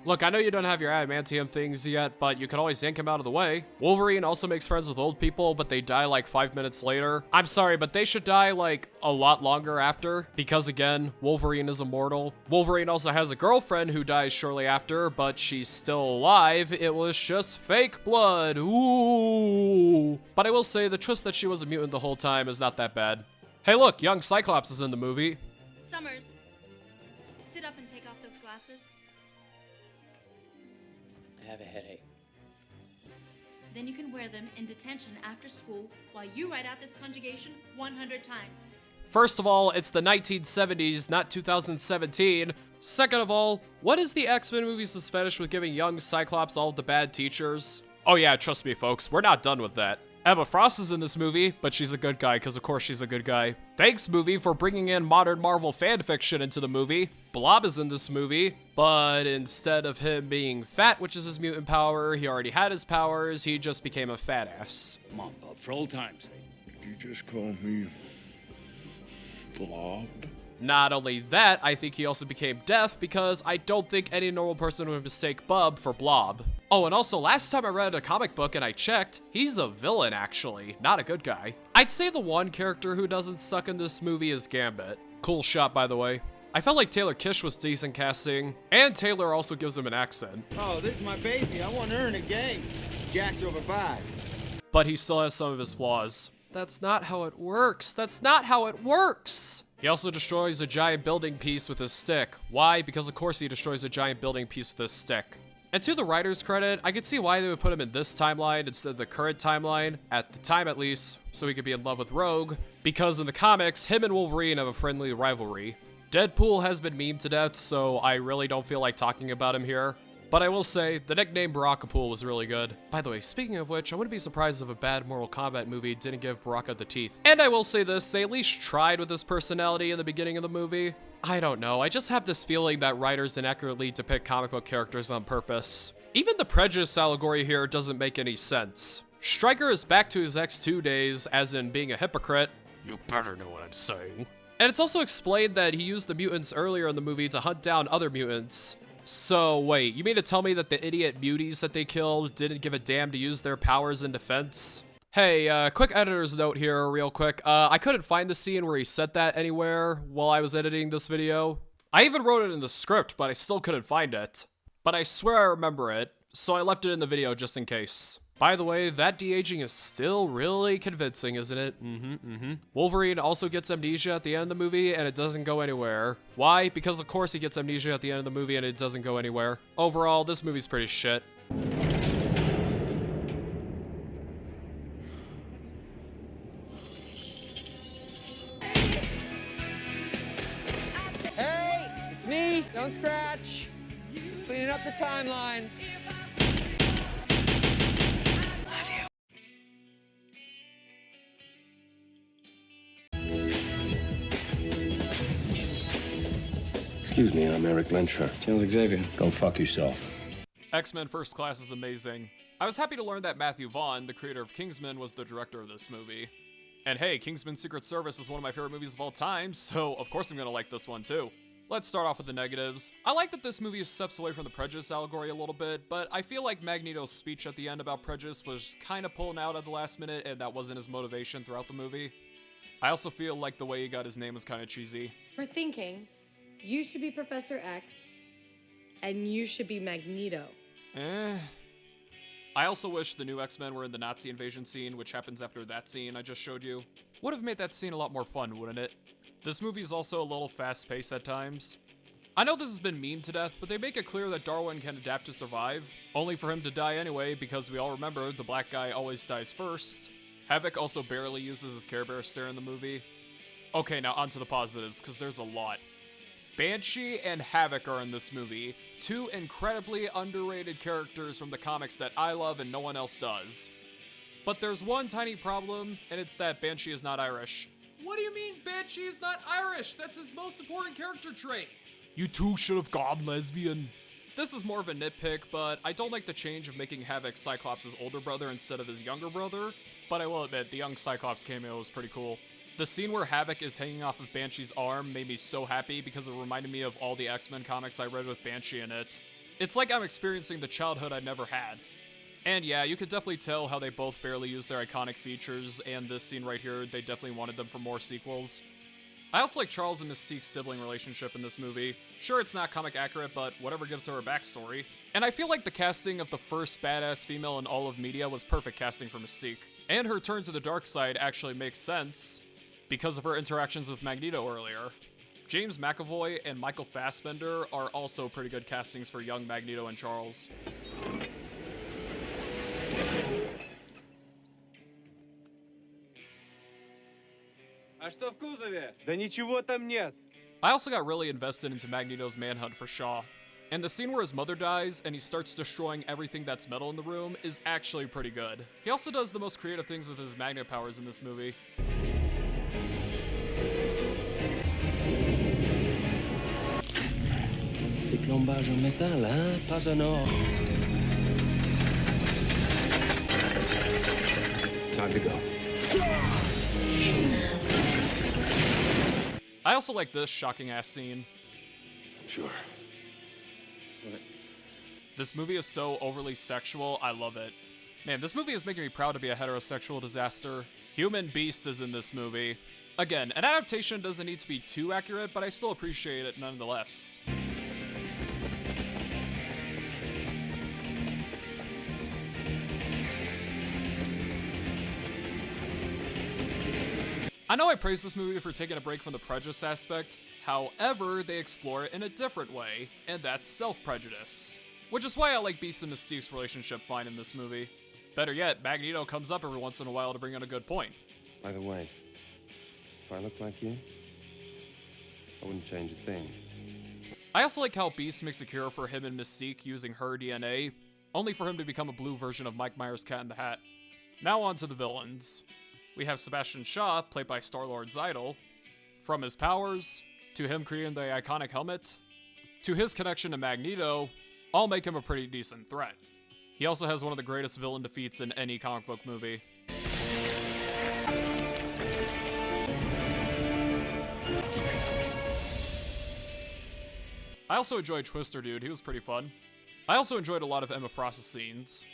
Look, I know you don't have your adamantium things yet, but you can always yank him out of the way. Wolverine also makes friends with old people, but they die like 5 minutes later. I'm sorry, but they should die like a lot longer after, because again, Wolverine is immortal. Wolverine also has a girlfriend who dies shortly after, but she's still alive. It was just fake blood. Ooh. But I will say the twist that she was a mutant the whole time is not that bad. Hey look, young Cyclops is in the movie. Summers, sit up and take off those glasses. I have a headache. Then you can wear them in detention after school while you write out this conjugation 100 times. First of all, it's the 1970s, not 2017. Second of all, what is the X-Men movies' fetish with giving young Cyclops all of the bad teachers? Oh yeah, trust me folks, we're not done with that. Emma Frost is in this movie, but she's a good guy because of course she's a good guy. Thanks movie for bringing in modern Marvel fanfiction into the movie. Blob is in this movie, but instead of him being fat, which is his mutant power, he already had his powers, he just became a fat ass. Come on, bub, for old time's sake. Did you just call me Blob? Not only that, I think he also became deaf because I don't think any normal person would mistake Bub for Blob. Oh, and also last time I read a comic book and I checked, he's a villain actually, not a good guy. I'd say the one character who doesn't suck in this movie is Gambit. Cool shot, by the way. I felt like Taylor Kitsch was decent casting, and Taylor also gives him an accent. Oh, this is my baby. I want her in a game. Jack's over 5. But he still has some of his flaws. That's not how it works. That's not how it works. He also destroys a giant building piece with his stick. Why? Because of course he destroys a giant building piece with his stick. And to the writer's credit, I could see why they would put him in this timeline instead of the current timeline, at the time at least, so he could be in love with Rogue, because in the comics, him and Wolverine have a friendly rivalry. Deadpool has been memed to death, so I really don't feel like talking about him here. But I will say, the nickname Barakapool was really good. By the way, speaking of which, I wouldn't be surprised if a bad Mortal Kombat movie didn't give Baraka the teeth. And I will say this, they at least tried with his personality in the beginning of the movie. I don't know, I just have this feeling that writers inaccurately depict comic book characters on purpose. Even the prejudice allegory here doesn't make any sense. Stryker is back to his X2 days, as in being a hypocrite. You better know what I'm saying. And it's also explained that he used the mutants earlier in the movie to hunt down other mutants. So wait, you mean to tell me that the idiot muties that they killed didn't give a damn to use their powers in defense? Hey, quick editor's note here real quick. I couldn't find the scene where he said that anywhere while I was editing this video. I even wrote it in the script, but I still couldn't find it. But I swear I remember it, so I left it in the video just in case. By the way, that de-aging is still really convincing, isn't it? Wolverine also gets amnesia at the end of the movie, and it doesn't go anywhere. Why? Because of course he gets amnesia at the end of the movie, and it doesn't go anywhere. Overall, this movie's pretty shit. Hey, it's me. Don't scratch. Just cleaning up the timelines. Excuse me, I'm Eric Lensher. Sounds Xavier. Go fuck yourself. X-Men First Class is amazing. I was happy to learn that Matthew Vaughn, the creator of Kingsman, was the director of this movie. And hey, Kingsman Secret Service is one of my favorite movies of all time, so of course I'm gonna like this one too. Let's start off with the negatives. I like that this movie steps away from the prejudice allegory a little bit, but I feel like Magneto's speech at the end about prejudice was kind of pulling out at the last minute, and that wasn't his motivation throughout the movie. I also feel like the way he got his name was kind of cheesy. We're thinking you should be Professor X, and you should be Magneto. I also wish the new X-Men were in the Nazi invasion scene, which happens after that scene I just showed you. Would have made that scene a lot more fun, wouldn't it? This movie is also a little fast-paced at times. I know this has been memed to death, but they make it clear that Darwin can adapt to survive, only for him to die anyway, because we all remember the black guy always dies first. Havoc also barely uses his Care Bear stare in the movie. Okay, now onto the positives, because there's a lot. Banshee and Havoc are in this movie, two incredibly underrated characters from the comics that I love and no one else does. But there's one tiny problem, and it's that Banshee is not Irish. What do you mean Banshee is not Irish? That's his most important character trait. You two should have gone lesbian. This is more of a nitpick, but I don't like the change of making Havoc Cyclops' older brother instead of his younger brother, but I will admit, the young Cyclops cameo was pretty cool. The scene where Havoc is hanging off of Banshee's arm made me so happy because it reminded me of all the X-Men comics I read with Banshee in it. It's like I'm experiencing the childhood I never had. And yeah, you could definitely tell how they both barely used their iconic features, and this scene right here, they definitely wanted them for more sequels. I also like Charles and Mystique's sibling relationship in this movie. Sure, it's not comic accurate, but whatever gives her a backstory. And I feel like the casting of the first badass female in all of media was perfect casting for Mystique. And her turn to the dark side actually makes sense because of her interactions with Magneto earlier. James McAvoy and Michael Fassbender are also pretty good castings for young Magneto and Charles. А что в кузове? Да ничего там нет. I also got really invested into Magneto's manhunt for Shaw. And the scene where his mother dies and he starts destroying everything that's metal in the room is actually pretty good. He also does the most creative things with his magnet powers in this movie. Déclombage en métal, hein? Pas en or. Time to go. I also like this shocking ass scene. Sure. This movie is so overly sexual, I love it. Man, this movie is making me proud to be a heterosexual disaster. Human Beast is in this movie. Again, an adaptation doesn't need to be too accurate, but I still appreciate it nonetheless. I know I praised this movie for taking a break from the prejudice aspect, however, they explore it in a different way, and that's self-prejudice. Which is why I like Beast and Mystique's relationship fine in this movie. Better yet, Magneto comes up every once in a while to bring in a good point. By the way, if I look like you, I wouldn't change a thing. I also like how Beast makes a cure for him and Mystique using her DNA, only for him to become a blue version of Mike Myers' Cat in the Hat. Now on to the villains. We have Sebastian Shaw, played by Star-Lord's idol. From his powers, to him creating the iconic helmet, to his connection to Magneto, all make him a pretty decent threat. He also has one of the greatest villain defeats in any comic book movie. I also enjoyed Twister Dude, he was pretty fun. I also enjoyed a lot of Emma Frost's scenes.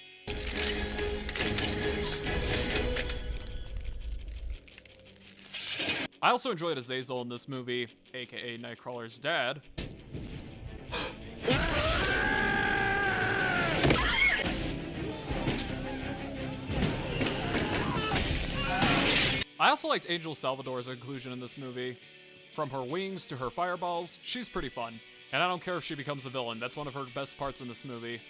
I also enjoyed Azazel in this movie, aka Nightcrawler's dad. I also liked Angel Salvador's inclusion in this movie. From her wings to her fireballs, she's pretty fun. And I don't care if she becomes a villain, that's one of her best parts in this movie.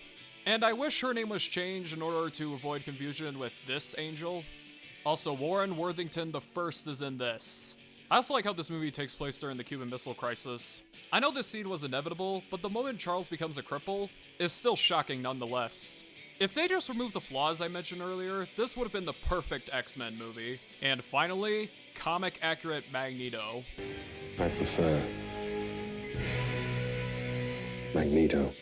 And I wish her name was changed in order to avoid confusion with this Angel. Also, Warren Worthington I is in this. I also like how this movie takes place during the Cuban Missile Crisis. I know this scene was inevitable, but the moment Charles becomes a cripple is still shocking nonetheless. If they just removed the flaws I mentioned earlier, this would have been the perfect X-Men movie. And finally, comic-accurate Magneto. I prefer Magneto.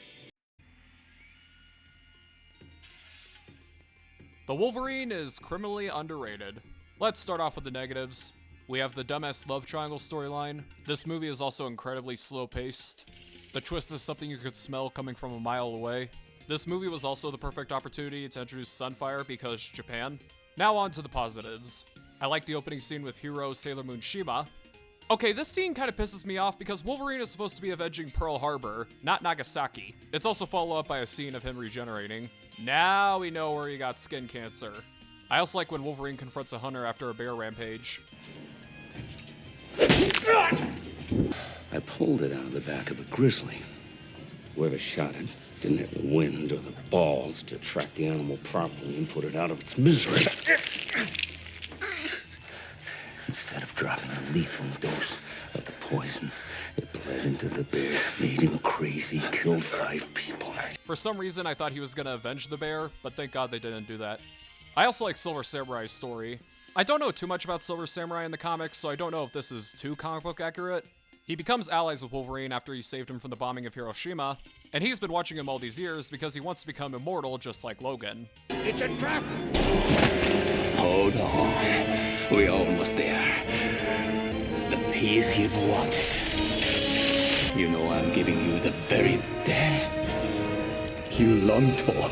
The Wolverine is criminally underrated. Let's start off with the negatives. We have the dumbass love triangle storyline. This movie is also incredibly slow-paced. The twist is something you could smell coming from a mile away. This movie was also the perfect opportunity to introduce Sunfire because Japan. Now on to the positives. I like the opening scene with hero Sailor Moon Shima. Okay, this scene kind of pisses me off because Wolverine is supposed to be avenging Pearl Harbor, not Nagasaki. It's also followed up by a scene of him regenerating. Now we know where he got skin cancer. I also like when Wolverine confronts a hunter after a bear rampage. I pulled it out of the back of a grizzly. Whoever shot it didn't have the wind or the balls to track the animal properly and put it out of its misery. Instead of dropping a lethal dose of the poison, it bled into the bear, made him crazy, killed 5 people. For some reason, I thought he was gonna avenge the bear, but thank God they didn't do that. I also like Silver Samurai's story. I don't know too much about Silver Samurai in the comics, so I don't know if this is too comic book accurate. He becomes allies with Wolverine after he saved him from the bombing of Hiroshima, and he's been watching him all these years because he wants to become immortal just like Logan. It's a trap! Hold on. We're almost there. The peace you've wanted. You know I'm giving you the very death you longed for.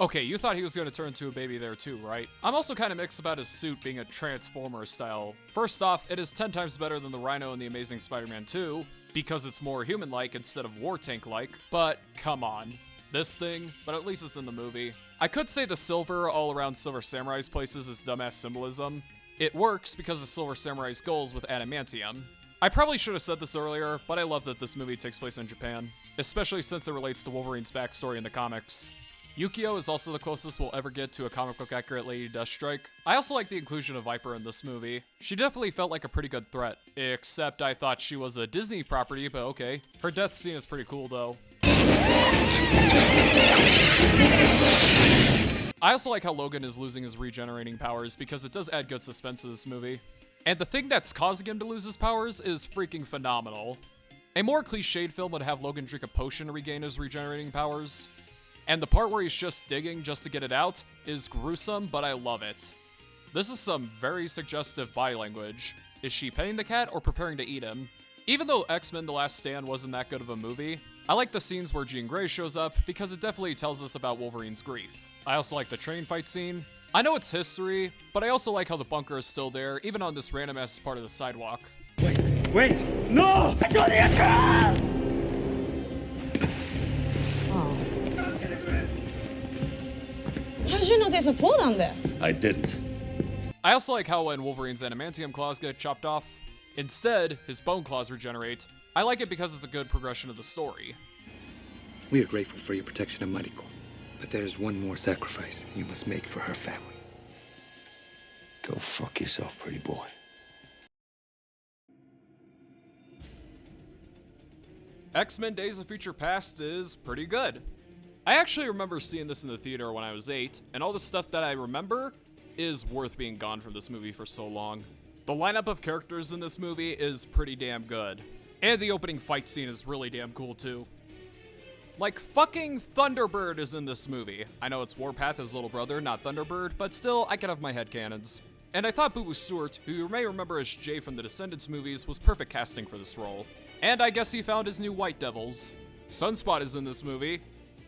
Okay, you thought he was going to turn into a baby there too, right? I'm also kind of mixed about his suit being a Transformer style. First off, it is 10 times better than the Rhino in The Amazing Spider-Man 2, because it's more human-like instead of war tank-like, but come on. This thing, but at least it's in the movie. I could say the silver all around Silver Samurai's places is dumbass symbolism. It works because of Silver Samurai's goals with adamantium. I probably should have said this earlier, but I love that this movie takes place in Japan, especially since it relates to Wolverine's backstory in the comics. Yukio is also the closest we'll ever get to a comic book accurate Lady Deathstrike. I also like the inclusion of Viper in this movie. She definitely felt like a pretty good threat, except I thought she was a Disney property, but okay. Her death scene is pretty cool though. I also like how Logan is losing his regenerating powers because it does add good suspense to this movie. And the thing that's causing him to lose his powers is freaking phenomenal. A more cliched film would have Logan drink a potion to regain his regenerating powers. And the part where he's just digging just to get it out is gruesome, but I love it. This is some very suggestive body language. Is she petting the cat or preparing to eat him? Even though X-Men The Last Stand wasn't that good of a movie, I like the scenes where Jean Grey shows up because it definitely tells us about Wolverine's grief. I also like the train fight scene. I know it's history, but I also like how the bunker is still there, even on this random-ass part of the sidewalk. Wait! No! I told you to! How did you know there's a pool down there? I didn't. I also like how when Wolverine's adamantium claws get chopped off, instead, his bone claws regenerate. I like it because it's a good progression of the story. We are grateful for your protection of Mariko, but there's one more sacrifice you must make for her family. Go fuck yourself, pretty boy. X-Men Days of Future Past is pretty good. I actually remember seeing this in the theater when I was 8, and all the stuff that I remember is worth being gone from this movie for so long. The lineup of characters in this movie is pretty damn good. And the opening fight scene is really damn cool too. Like, fucking Thunderbird is in this movie. I know it's Warpath, his little brother, not Thunderbird, but still, I can have my headcanons. And I thought Boo Boo Stewart, who you may remember as Jay from the Descendants movies, was perfect casting for this role. And I guess he found his new White Devils. Sunspot is in this movie.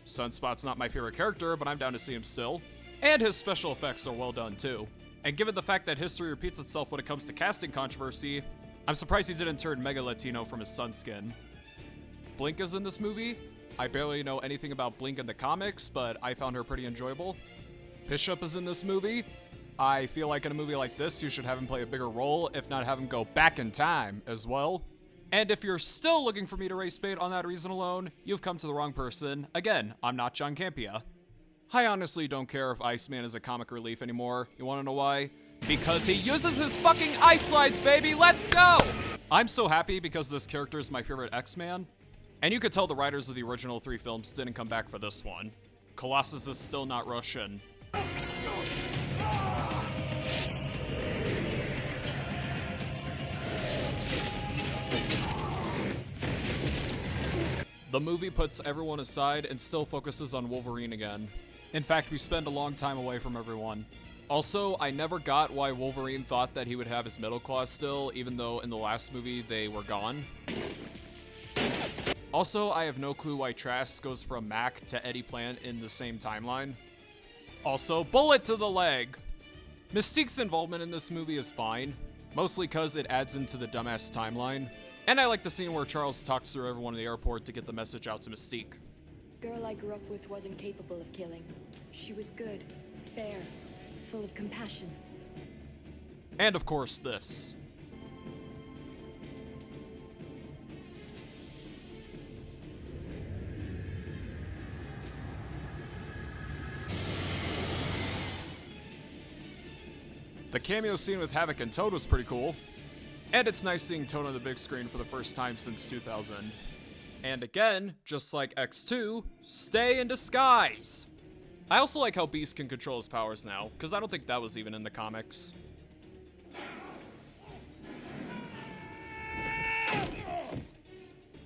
Sunspot's not my favorite character, but I'm down to see him still. And his special effects are well done too. And given the fact that history repeats itself when it comes to casting controversy, I'm surprised he didn't turn Mega Latino from his sun skin. Blink is in this movie. I barely know anything about Blink in the comics, but I found her pretty enjoyable. Bishop is in this movie. I feel like in a movie like this, you should have him play a bigger role, if not have him go back in time as well. And if you're still looking for me to race bait on that reason alone, you've come to the wrong person. Again, I'm not John Campea. I honestly don't care if Iceman is a comic relief anymore. You wanna know why? Because he uses his fucking ice slides, baby! Let's go! I'm so happy because this character is my favorite X-Man. And you could tell the writers of the original 3 films didn't come back for this one. Colossus is still not Russian. The movie puts everyone aside and still focuses on Wolverine again. In fact, we spend a long time away from everyone. Also, I never got why Wolverine thought that he would have his middle claws still, even though in the last movie they were gone. Also, I have no clue why Trask goes from Mac to Eddie Plant in the same timeline. Also, bullet to the leg! Mystique's involvement in this movie is fine, mostly because it adds into the dumbass timeline. And I like the scene where Charles talks through everyone in the airport to get the message out to Mystique. Girl I grew up with wasn't capable of killing. She was good, fair, full of compassion. And of course, this. The cameo scene with Havoc and Toad was pretty cool. And it's nice seeing Toad on the big screen for the first time since 2000. And again, just like X2, stay in disguise! I also like how Beast can control his powers now, because I don't think that was even in the comics.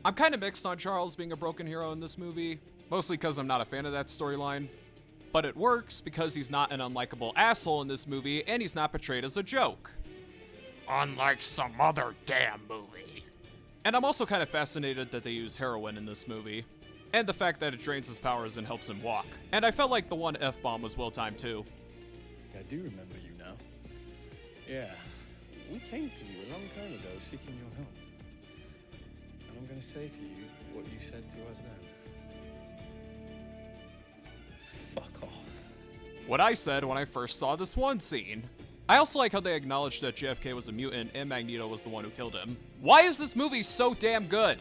I'm kind of mixed on Charles being a broken hero in this movie, mostly because I'm not a fan of that storyline. But it works because he's not an unlikable asshole in this movie, and he's not portrayed as a joke. Unlike some other damn movie. And I'm also kind of fascinated that they use heroin in this movie. And the fact that it drains his powers and helps him walk. And I felt like the one F-bomb was well timed too. I do remember you now. Yeah, we came to you a long time ago seeking your help. And I'm gonna say to you what you said to us then. Fuck off. What I said when I first saw this one scene. I also like how they acknowledged that JFK was a mutant and Magneto was the one who killed him. Why is this movie so damn good?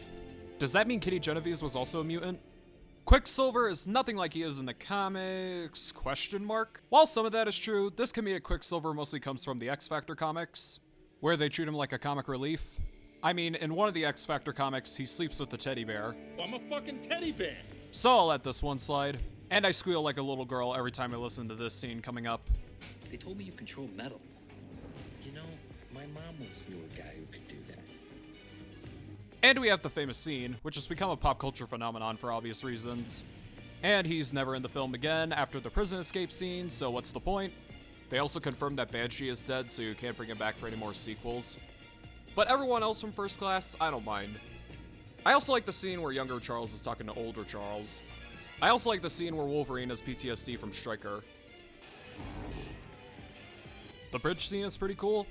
Does that mean Kitty Genovese was also a mutant? Quicksilver is nothing like he is in the comics, ? While some of that is true, this comedic Quicksilver mostly comes from the X-Factor comics, where they treat him like a comic relief. I mean, in one of the X-Factor comics, he sleeps with the teddy bear. I'm a fucking teddy bear! So I'll let this one slide. And I squeal like a little girl every time I listen to this scene coming up. They told me you control metal. You know, my mom once knew a guy who could do that. And we have the famous scene, which has become a pop culture phenomenon for obvious reasons. And he's never in the film again after the prison escape scene, so what's the point? They also confirmed that Banshee is dead, so you can't bring him back for any more sequels. But everyone else from First Class, I don't mind. I also like the scene where younger Charles is talking to older Charles. I also like the scene where Wolverine has PTSD from Stryker. The bridge scene is pretty cool,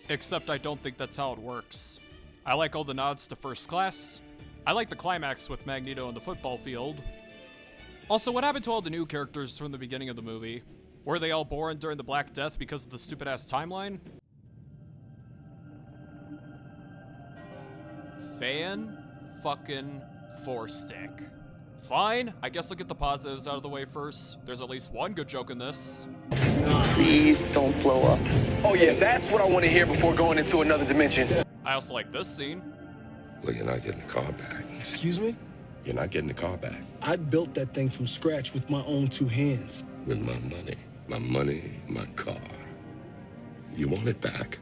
except I don't think that's how it works. I like all the nods to First Class. I like the climax with Magneto in the football field. Also, what happened to all the new characters from the beginning of the movie? Were they all born during the Black Death because of the stupid-ass timeline? Fan-fucking-forstick. Fine, I guess I'll get the positives out of the way first. There's at least one good joke in this. Please don't blow up. Oh yeah, that's what I want to hear before going into another dimension. I also like this scene. Well, you're not getting the car back. Excuse me? You're not getting the car back. I built that thing from scratch with my own 2 hands. With my money. My money, my car. You want it back,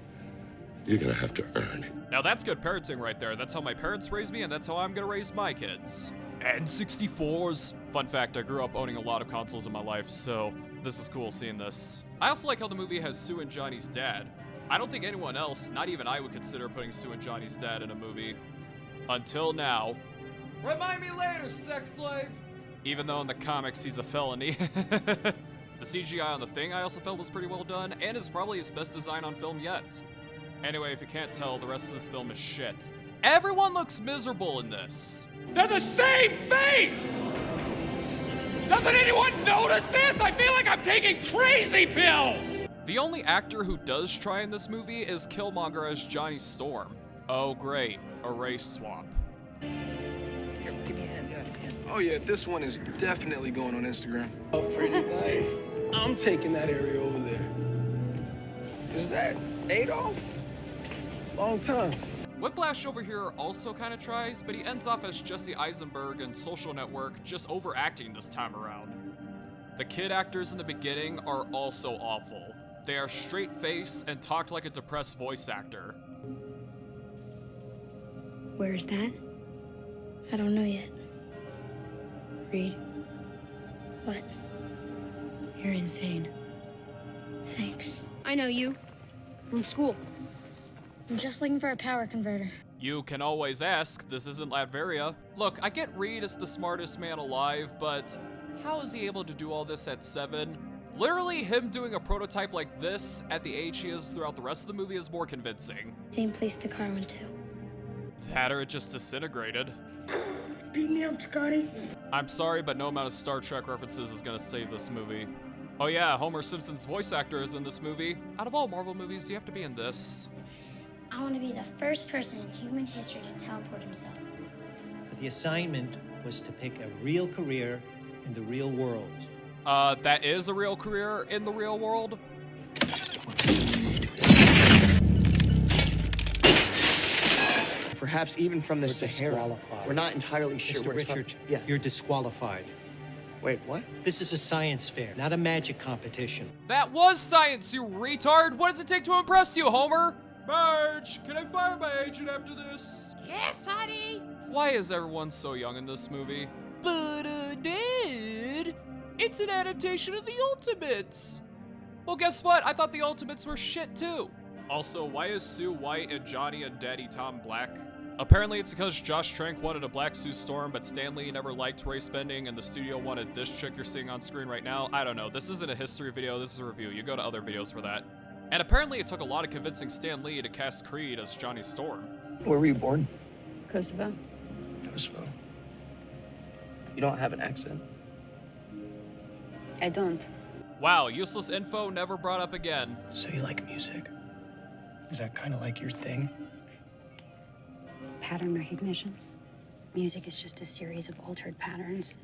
you're gonna have to earn it. Now that's good parenting right there. That's how my parents raised me, and that's how I'm gonna raise my kids. N64s. Fun fact, I grew up owning a lot of consoles in my life, so this is cool seeing this. I also like how the movie has Sue and Johnny's dad. I don't think anyone else, not even I, would consider putting Sue and Johnny's dad in a movie. Until now. Remind me later, sex slave! Even though in the comics he's a felony. The CGI on the Thing I also felt was pretty well done, and is probably his best design on film yet. Anyway, if you can't tell, the rest of this film is shit. Everyone looks miserable in this. They're the same face! Doesn't anyone notice this? I feel like I'm taking crazy pills! The only actor who does try in this movie is Killmonger as Johnny Storm. Oh great, a race swap. Oh yeah, this one is definitely going on Instagram. Oh, pretty nice. I'm taking that area over there. Is that Adolf? Long time. Whiplash over here also kind of tries, but he ends off as Jesse Eisenberg in Social Network, just overacting this time around. The kid actors in the beginning are also awful. They are straight face and talked like a depressed voice actor. Where's that? I don't know yet. Reed. What? You're insane. Thanks. I know you. From school. I'm just looking for a power converter. You can always ask, this isn't Latveria. Look, I get Reed is the smartest man alive, but how is he able to do all this at 7? Literally, him doing a prototype like this at the age he is throughout the rest of the movie is more convincing. Same place the car went to. That or it just disintegrated. Beat me up, Scotty. I'm sorry, but no amount of Star Trek references is gonna save this movie. Oh yeah, Homer Simpson's voice actor is in this movie. Out of all Marvel movies, you have to be in this. I want to be the first person in human history to teleport himself. But the assignment was to pick a real career in the real world. That is a real career in the real world? Perhaps even from the Sahara. Disqualified. We're not entirely sure Mr. where it's from. Richard, Yeah. you're disqualified. Wait, what? This is a science fair, not a magic competition. That was science, you retard! What does it take to impress you, Homer? Marge, can I fire my agent after this? Yes, honey. Why is everyone so young in this movie? But, Dad, it's an adaptation of the Ultimates. Well, guess what? I thought the Ultimates were shit too. Also, why is Sue white and Johnny and Daddy Tom black? Apparently it's because Josh Trank wanted a black Sue Storm, but Stan Lee never liked race bending, and the studio wanted this chick you're seeing on screen right now. I don't know. This isn't a history video. This is a review. You go to other videos for that. And apparently it took a lot of convincing Stan Lee to cast Creed as Johnny Storm. Where were you born? Kosovo. Kosovo. You don't have an accent. I don't. Wow, useless info never brought up again. So you like music? Is that kind of like your thing? Pattern recognition. Music is just a series of altered patterns.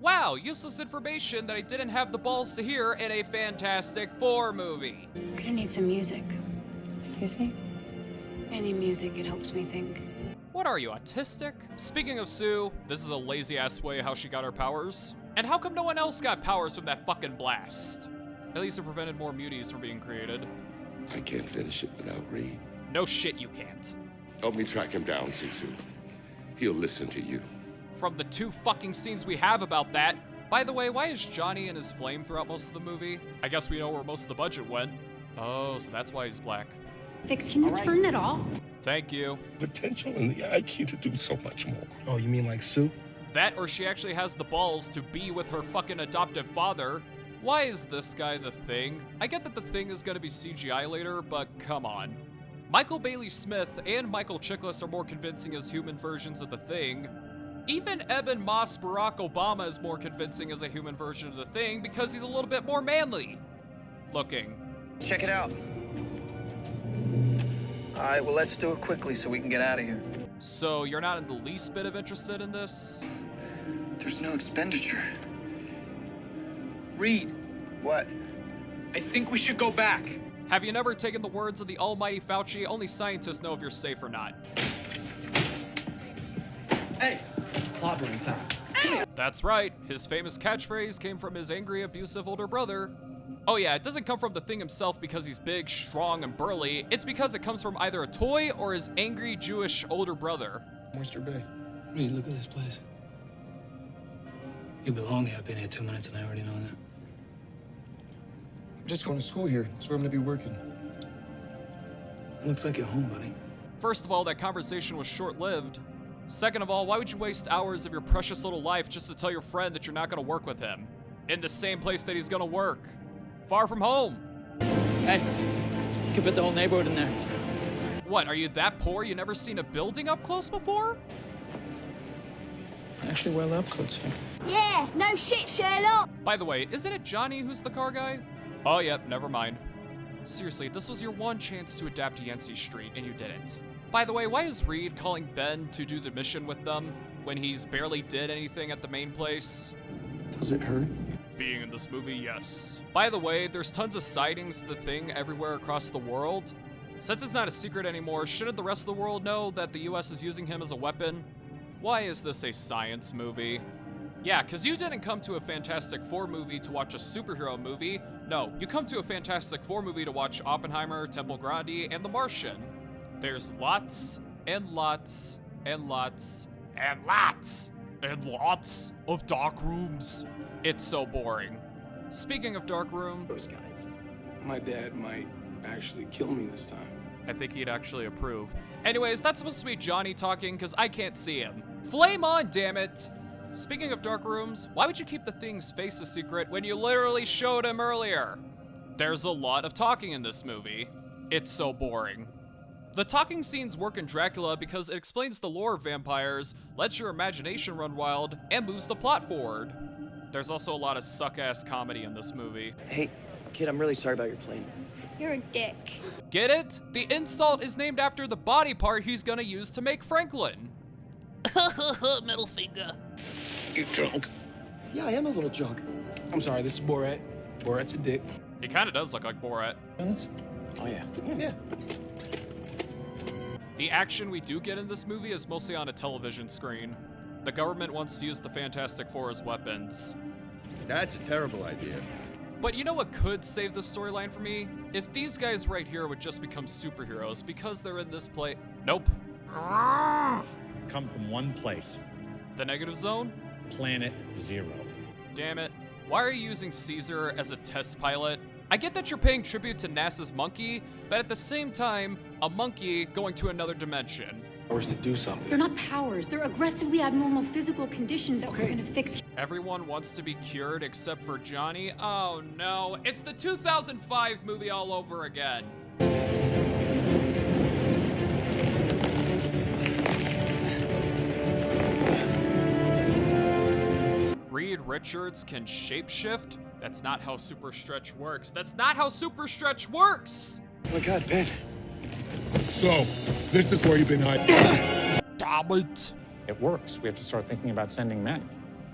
Wow, useless information that I didn't have the balls to hear in a Fantastic Four movie. I'm gonna need some music. Excuse me? Any music, it helps me think. What are you, autistic? Speaking of Sue, this is a lazy-ass way how she got her powers. And how come no one else got powers from that fucking blast? At least it prevented more muties from being created. I can't finish it without Reed. No shit you can't. Help me track him down, Susu. He'll listen to you. From the 2 fucking scenes we have about that. By the way, why is Johnny in his flame throughout most of the movie? I guess we know where most of the budget went. Oh, so that's why he's black. Fix, can you turn it off? Thank you. Potential and the IQ to do so much more. Oh, you mean like Sue? That or she actually has the balls to be with her fucking adoptive father. Why is this guy the Thing? I get that the Thing is gonna be CGI later, but come on. Michael Bailey Smith and Michael Chiklis are more convincing as human versions of the Thing. Even Eben Moss Barack Obama is more convincing as a human version of the Thing because he's a little bit more manly looking. Check it out. All right, well, let's do it quickly so we can get out of here. So you're not in the least bit of interested in this? There's no expenditure. Reed. What? I think we should go back. Have you never taken the words of the almighty Fauci? Only scientists know if you're safe or not. Hey, clobbering time. That's right. His famous catchphrase came from his angry, abusive older brother. Oh yeah, it doesn't come from the Thing himself because he's big, strong, and burly. It's because it comes from either a toy or his angry Jewish older brother. Oyster Bay. Reed, look at this place. You belong here. I've been here 2 minutes and I already know that. I'm just going to school here. That's where I'm going to be working. Looks like you're home, buddy. First of all, that conversation was short-lived. Second of all, why would you waste hours of your precious little life just to tell your friend that you're not gonna work with him? In the same place that he's gonna work. Far from home. Hey, you can fit the whole neighborhood in there. What, are you that poor you never seen a building up close before? I actually wear lab coats here. Yeah, no shit, Sherlock. By the way, isn't it Johnny who's the car guy? Oh, yep, never mind. Seriously, this was your one chance to adapt Yancey Street, and you didn't. By the way, why is Reed calling Ben to do the mission with them when he's barely did anything at the main place? Does it hurt? Being in this movie, yes. By the way, there's tons of sightings of the Thing everywhere across the world. Since it's not a secret anymore, shouldn't the rest of the world know that the US is using him as a weapon? Why is this a science movie? Yeah, because you didn't come to a Fantastic Four movie to watch a superhero movie. No, you come to a Fantastic Four movie to watch Oppenheimer, Temple Grande, and The Martian. There's lots and lots and lots and lots and lots of dark rooms. It's so boring. Speaking of dark room, Those guys. My dad might actually kill me this time. I think he'd actually approve. Anyways, that's supposed to be Johnny talking because I can't see him. Flame on, damn it! Speaking of dark rooms, why would you keep the Thing's face a secret when you literally showed him earlier? There's a lot of talking in this movie. It's so boring. The talking scenes work in Dracula because it explains the lore of vampires, lets your imagination run wild, and moves the plot forward. There's also a lot of suck-ass comedy in this movie. Hey, kid, I'm really sorry about your plane. You're a dick. Get it? The insult is named after the body part he's gonna use to make Franklin. Middle finger. You drunk? Yeah, I am a little drunk. I'm sorry, this is Borat. Borat's a dick. He kinda does look like Borat. Oh, yeah. Yeah. The action we do get in this movie is mostly on a television screen. The government wants to use the Fantastic Four as weapons. That's a terrible idea. But you know what could save the storyline for me? If these guys right here would just become superheroes because they're in this play. Nope. Come from one place. The negative zone? Planet Zero. Damn it. Why are you using Caesar as a test pilot? I get that you're paying tribute to NASA's monkey, but at the same time, a monkey going to another dimension. Powers to do something. They're not powers. They're aggressively abnormal physical conditions that we're gonna fix. Everyone wants to be cured except for Johnny. Oh no, it's the 2005 movie all over again. Reed Richards can shapeshift? That's not how Super Stretch works. That's not how Super Stretch works! Oh my God, Ben. So, this is where you've been hiding. Damn it. It works. We have to start thinking about sending men.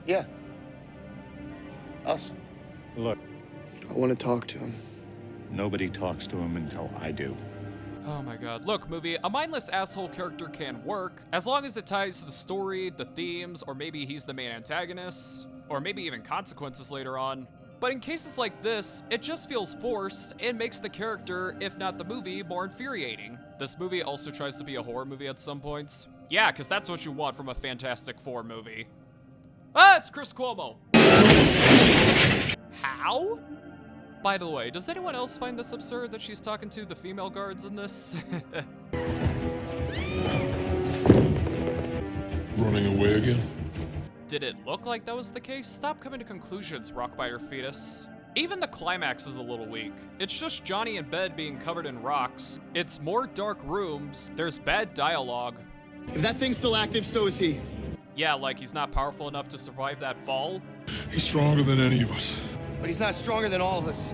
Yeah. Us. Look, I want to talk to him. nobody talks to him until I do. Oh my god. Look, movie, a mindless asshole character can work, as long as it ties to the story, the themes, or maybe he's the main antagonist, or maybe even consequences later on. But in cases like this, it just feels forced and makes the character, if not the movie, more infuriating. This movie also tries to be a horror movie at some points. Yeah, because that's what you want from a Fantastic Four movie. Ah, it's Chris Cuomo! How? By the way, does anyone else find this absurd that she's talking to the female guards in this? Running away again? Did it look like that was the case? Stop coming to conclusions, Rockbiter fetus. Even the climax is a little weak. It's just Johnny in bed being covered in rocks. It's more dark rooms. There's bad dialogue. If that thing's still active, so is he. Yeah, like he's not powerful enough to survive that fall. He's stronger than any of us. But he's not stronger than all of us.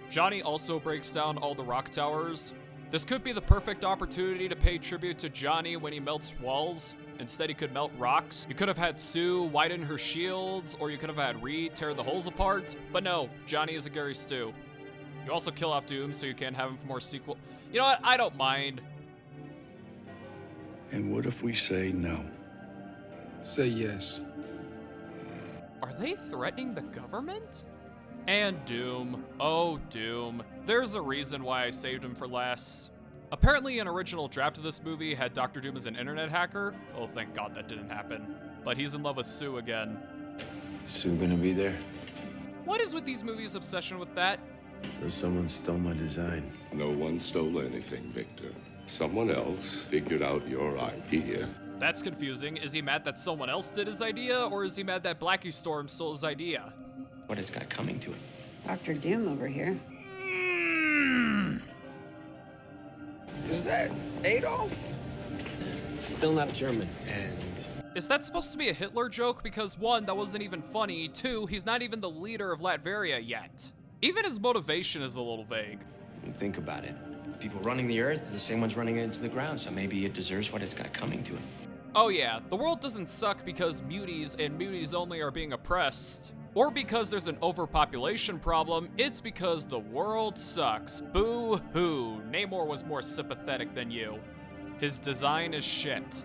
Johnny also breaks down all the rock towers. This could be the perfect opportunity to pay tribute to Johnny when he melts walls. Instead, he could melt rocks. You could have had Sue widen her shields, or you could have had Reed tear the holes apart. But no, Johnny is a Gary Stu. You also kill off Doom so you can't have him for more sequel. You know what? I don't mind. And what if we say no? Say yes. Are they threatening the government? And Doom. Oh, Doom. There's a reason why I saved him for last. Apparently, an original draft of this movie had Dr. Doom as an internet hacker. Oh, thank God that didn't happen. But he's in love with Sue again. Sue gonna be there? What is with these movies' obsession with that? So someone stole my design. No one stole anything, Victor. Someone else figured out your idea. That's confusing. Is he mad that someone else did his idea, or is he mad that Blackie Storm stole his idea? What has got coming to it? Dr. Doom over here. Is that Adolf? Still not German, and... Is that supposed to be a Hitler joke? Because 1, that wasn't even funny. 2, he's not even the leader of Latveria yet. Even his motivation is a little vague. Think about it. People running the Earth are the same ones running it into the ground, so maybe it deserves what it's got coming to it. Oh yeah, the world doesn't suck because muties and muties only are being oppressed. Or because there's an overpopulation problem, it's because the world sucks. Boo-hoo. Namor was more sympathetic than you. His design is shit.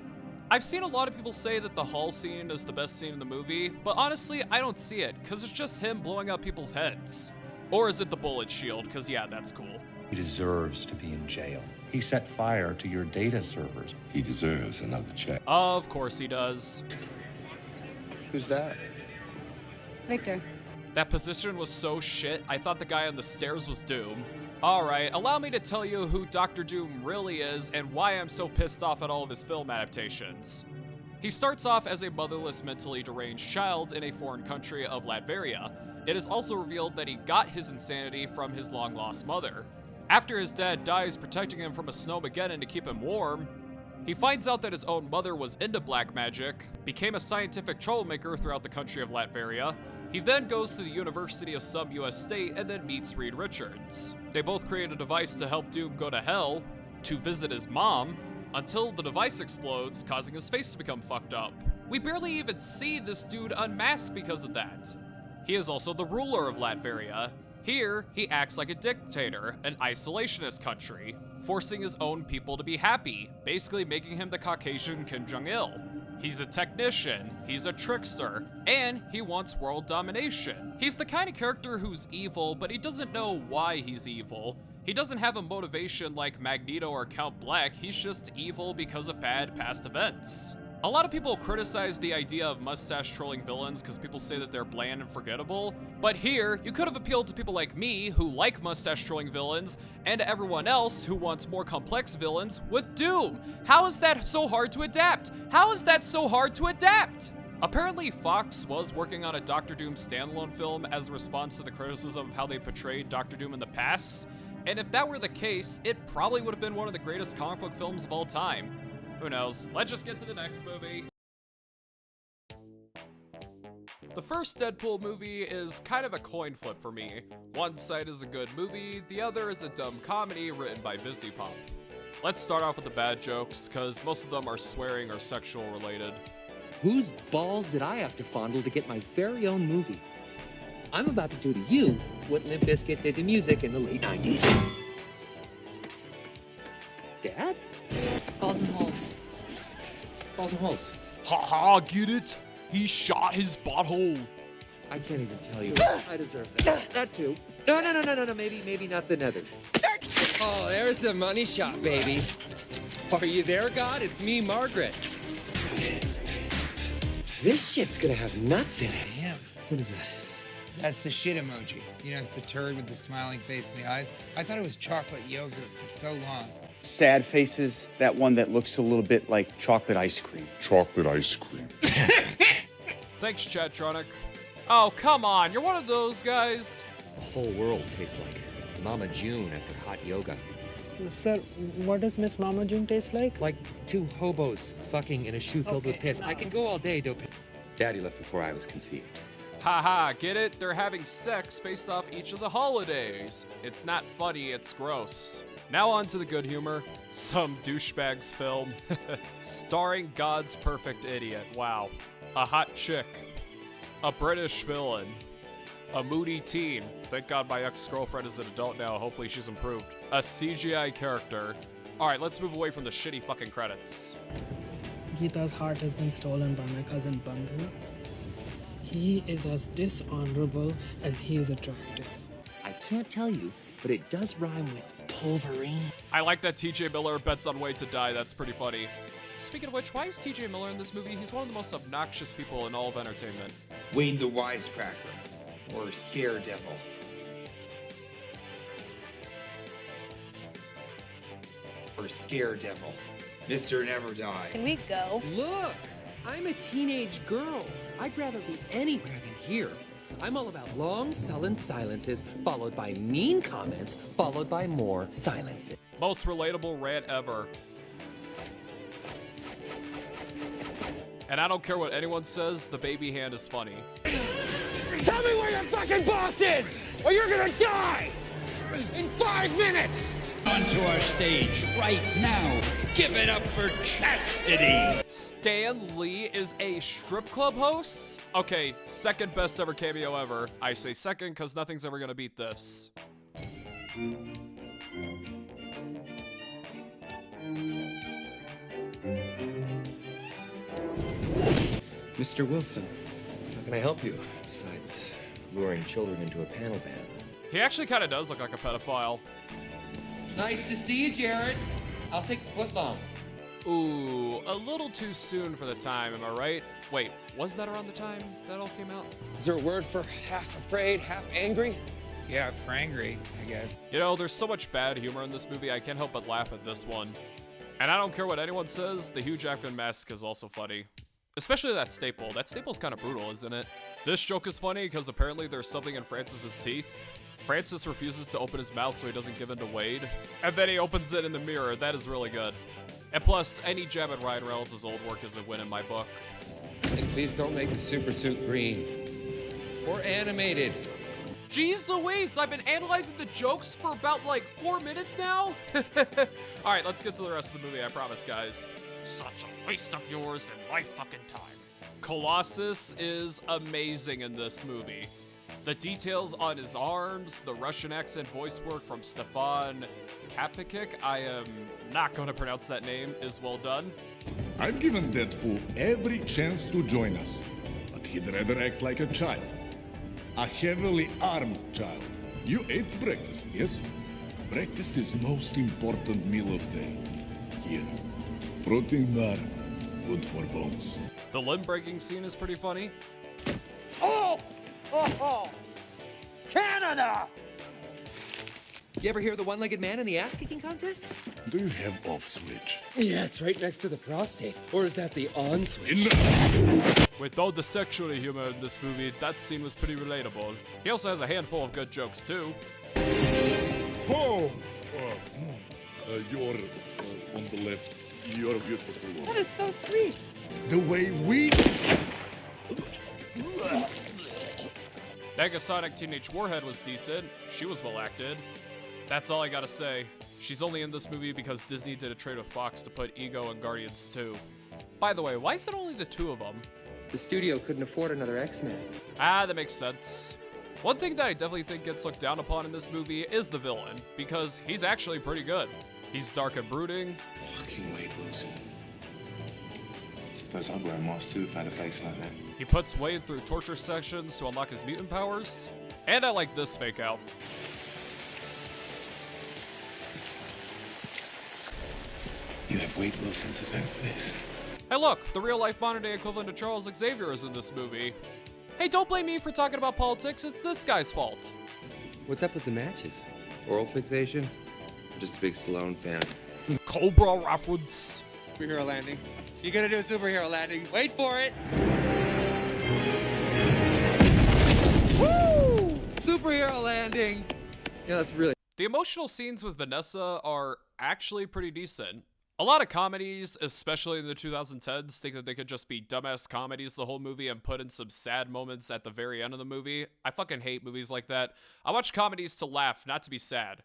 I've seen a lot of people say that the hall scene is the best scene in the movie, but honestly, I don't see it, because it's just him blowing up people's heads. Or is it the bullet shield? Because yeah, that's cool. He deserves to be in jail. He set fire to your data servers. He deserves another check. Of course he does. Who's that? Victor. That position was so shit, I thought the guy on the stairs was Doom. Alright, allow me to tell you who Dr. Doom really is and why I'm so pissed off at all of his film adaptations. He starts off as a motherless, mentally deranged child in a foreign country of Latveria. It is also revealed that he got his insanity from his long-lost mother. After his dad dies protecting him from a snowmageddon to keep him warm, he finds out that his own mother was into black magic, became a scientific troublemaker throughout the country of Latveria. He then goes to the University of some US state and then meets Reed Richards. They both create a device to help Doom go to hell, to visit his mom, until the device explodes, causing his face to become fucked up. We barely even see this dude unmasked because of that. He is also the ruler of Latveria. Here, he acts like a dictator, an isolationist country, forcing his own people to be happy, basically making him the Caucasian Kim Jong-il. He's a technician, he's a trickster, and he wants world domination. He's the kind of character who's evil, but he doesn't know why he's evil. He doesn't have a motivation like Magneto or Count Black, he's just evil because of bad past events. A lot of people criticize the idea of mustache-trolling villains because people say that they're bland and forgettable, but here, you could have appealed to people like me who like mustache-trolling villains, and to everyone else who wants more complex villains with Doom. How is that so hard to adapt? How is that so hard to adapt? Apparently, Fox was working on a Doctor Doom standalone film as a response to the criticism of how they portrayed Doctor Doom in the past, and if that were the case, it probably would have been one of the greatest comic book films of all time. Who knows? Let's just get to the next movie. The first Deadpool movie is kind of a coin flip for me. One side is a good movie, the other is a dumb comedy written by Pump. Let's start off with the bad jokes, cause most of them are swearing or sexual related. Whose balls did I have to fondle to get my very own movie? I'm about to do to you what Limp Bizkit did to music in the late 90s. Dad? Balls and holes. Balls and holes. Haha, get it? He shot his butthole. I can't even tell you. I deserve that. That too. No, maybe not the nethers. Oh, there's the money shot, baby. Are you there, God? It's me, Margaret. This shit's gonna have nuts in it. Damn. What is that? That's the shit emoji. You know, it's the turd with the smiling face and the eyes. I thought it was chocolate yogurt for so long. Sad faces, that one that looks a little bit like chocolate ice cream. Chocolate ice cream. Thanks, Chatronic. Oh, come on, you're one of those guys. The whole world tastes like Mama June after hot yoga. Sir, what does Miss Mama June taste like? Like two hobos fucking in a shoe filled with piss. I can go all day, dope. Daddy left before I was conceived. Haha, get it? They're having sex based off each of the holidays. It's not funny, it's gross. Now on to the good humor. Some douchebags film. Starring God's perfect idiot. Wow. A hot chick. A British villain. A moody teen. Thank God my ex-girlfriend is an adult now. Hopefully she's improved. A CGI character. Alright, let's move away from the shitty fucking credits. Geeta's heart has been stolen by my cousin Bandhu. He is as dishonorable as he is attractive. I can't tell you, but it does rhyme with Wolverine. I like that TJ Miller bets on Wade to die. That's pretty funny. Speaking of which, why is TJ Miller in this movie? He's one of the most obnoxious people in all of entertainment. Wade the Wisecracker, or Scare Devil. Or Scare Devil. Mr. Never Die. Can we go? Look, I'm a teenage girl. I'd rather be anywhere than here. I'm all about long, sullen silences, followed by mean comments, followed by more silences. Most relatable rant ever. And I don't care what anyone says, the baby hand is funny. Tell me where your fucking boss is, or you're gonna die in 5 minutes! Onto our stage right now. Give it up for Chastity. Stan Lee is a strip club host? Okay, second best ever cameo ever. I say second because nothing's ever gonna beat this. Mr. Wilson, how can I help you? Besides luring children into a panel van. He actually kind of does look like a pedophile. Nice to see you, Jared. I'll take a foot long. Ooh, a little too soon for the time, am I right? Wait, was that around the time that all came out? Is there a word for half afraid, half angry? Yeah, frangry, I guess. You know, there's so much bad humor in this movie, I can't help but laugh at this one. And I don't care what anyone says, the Hugh Jackman mask is also funny. Especially that staple. That staple's kind of brutal, isn't it? This joke is funny because apparently there's something in Francis's teeth. Francis refuses to open his mouth so he doesn't give in to Wade. And then he opens it in the mirror. That is really good. And plus, any jab at Ryan Reynolds' old work is a win in my book. And please don't make the super suit green. Or animated. Jeez Louise, I've been analyzing the jokes for about like 4 minutes now? Alright, let's get to the rest of the movie, I promise, guys. Such a waste of yours and my fucking time. Colossus is amazing in this movie. The details on his arms, the Russian accent voice work from Stefan Kapicic, I am not going to pronounce that name, is well done. I've given Deadpool every chance to join us, but he'd rather act like a child. A heavily armed child. You ate breakfast, yes? Breakfast is most important meal of day. Here, protein bar, good for bones. The limb breaking scene is pretty funny. Oh! Oh! Canada! You ever hear of the one-legged man in the ass-kicking contest? Do you have off switch? Yeah, it's right next to the prostate. Or is that the on switch? With all the sexual humor in this movie, that scene was pretty relatable. He also has a handful of good jokes, too. Oh! You're on the left. You're beautiful. That is so sweet. The way we... Negasonic Teenage Warhead was decent. She was well acted. That's all I gotta say. She's only in this movie because Disney did a trade with Fox to put Ego in Guardians 2. By the way, why is it only the 2 of them? The studio couldn't afford another X-Men. Ah, that makes sense. One thing that I definitely think gets looked down upon in this movie is the villain, because he's actually pretty good. He's dark and brooding. Fucking Wade Wilson. Suppose I'd wear a mask too if I had a face like that. He puts Wade through torture sections to unlock his mutant powers. And I like this fake out. You have Wade Wilson to thank for this. Hey look, the real-life modern-day equivalent of Charles Xavier is in this movie. Hey, don't blame me for talking about politics, it's this guy's fault. What's up with the matches? Oral fixation? I'm just a big Stallone fan. Cobra reference. Superhero landing. You gonna do a superhero landing? Wait for it! Woo! Superhero landing! Yeah, that's really... The emotional scenes with Vanessa are actually pretty decent. A lot of comedies, especially in the 2010s, think that they could just be dumbass comedies the whole movie and put in some sad moments at the very end of the movie. I fucking hate movies like that. I watch comedies to laugh, not to be sad.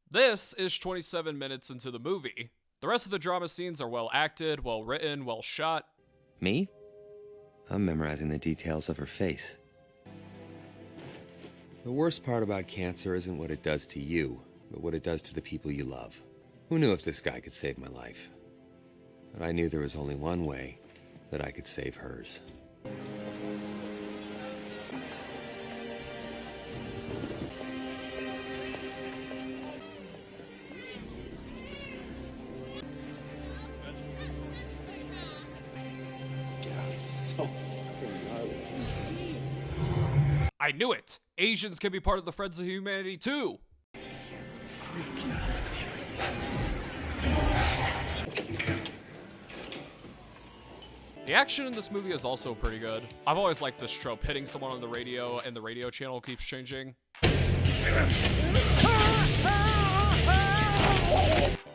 This is 27 minutes into the movie. The rest of the drama scenes are well acted, well written, well shot. Me? I'm memorizing the details of her face. The worst part about cancer isn't what it does to you, but what it does to the people you love. Who knew if this guy could save my life? But I knew there was only one way that I could save hers. So fucking gnarly. I knew it! Asians can be part of the Friends of Humanity too! The action in this movie is also pretty good. I've always liked this trope, hitting someone on the radio and the radio channel keeps changing.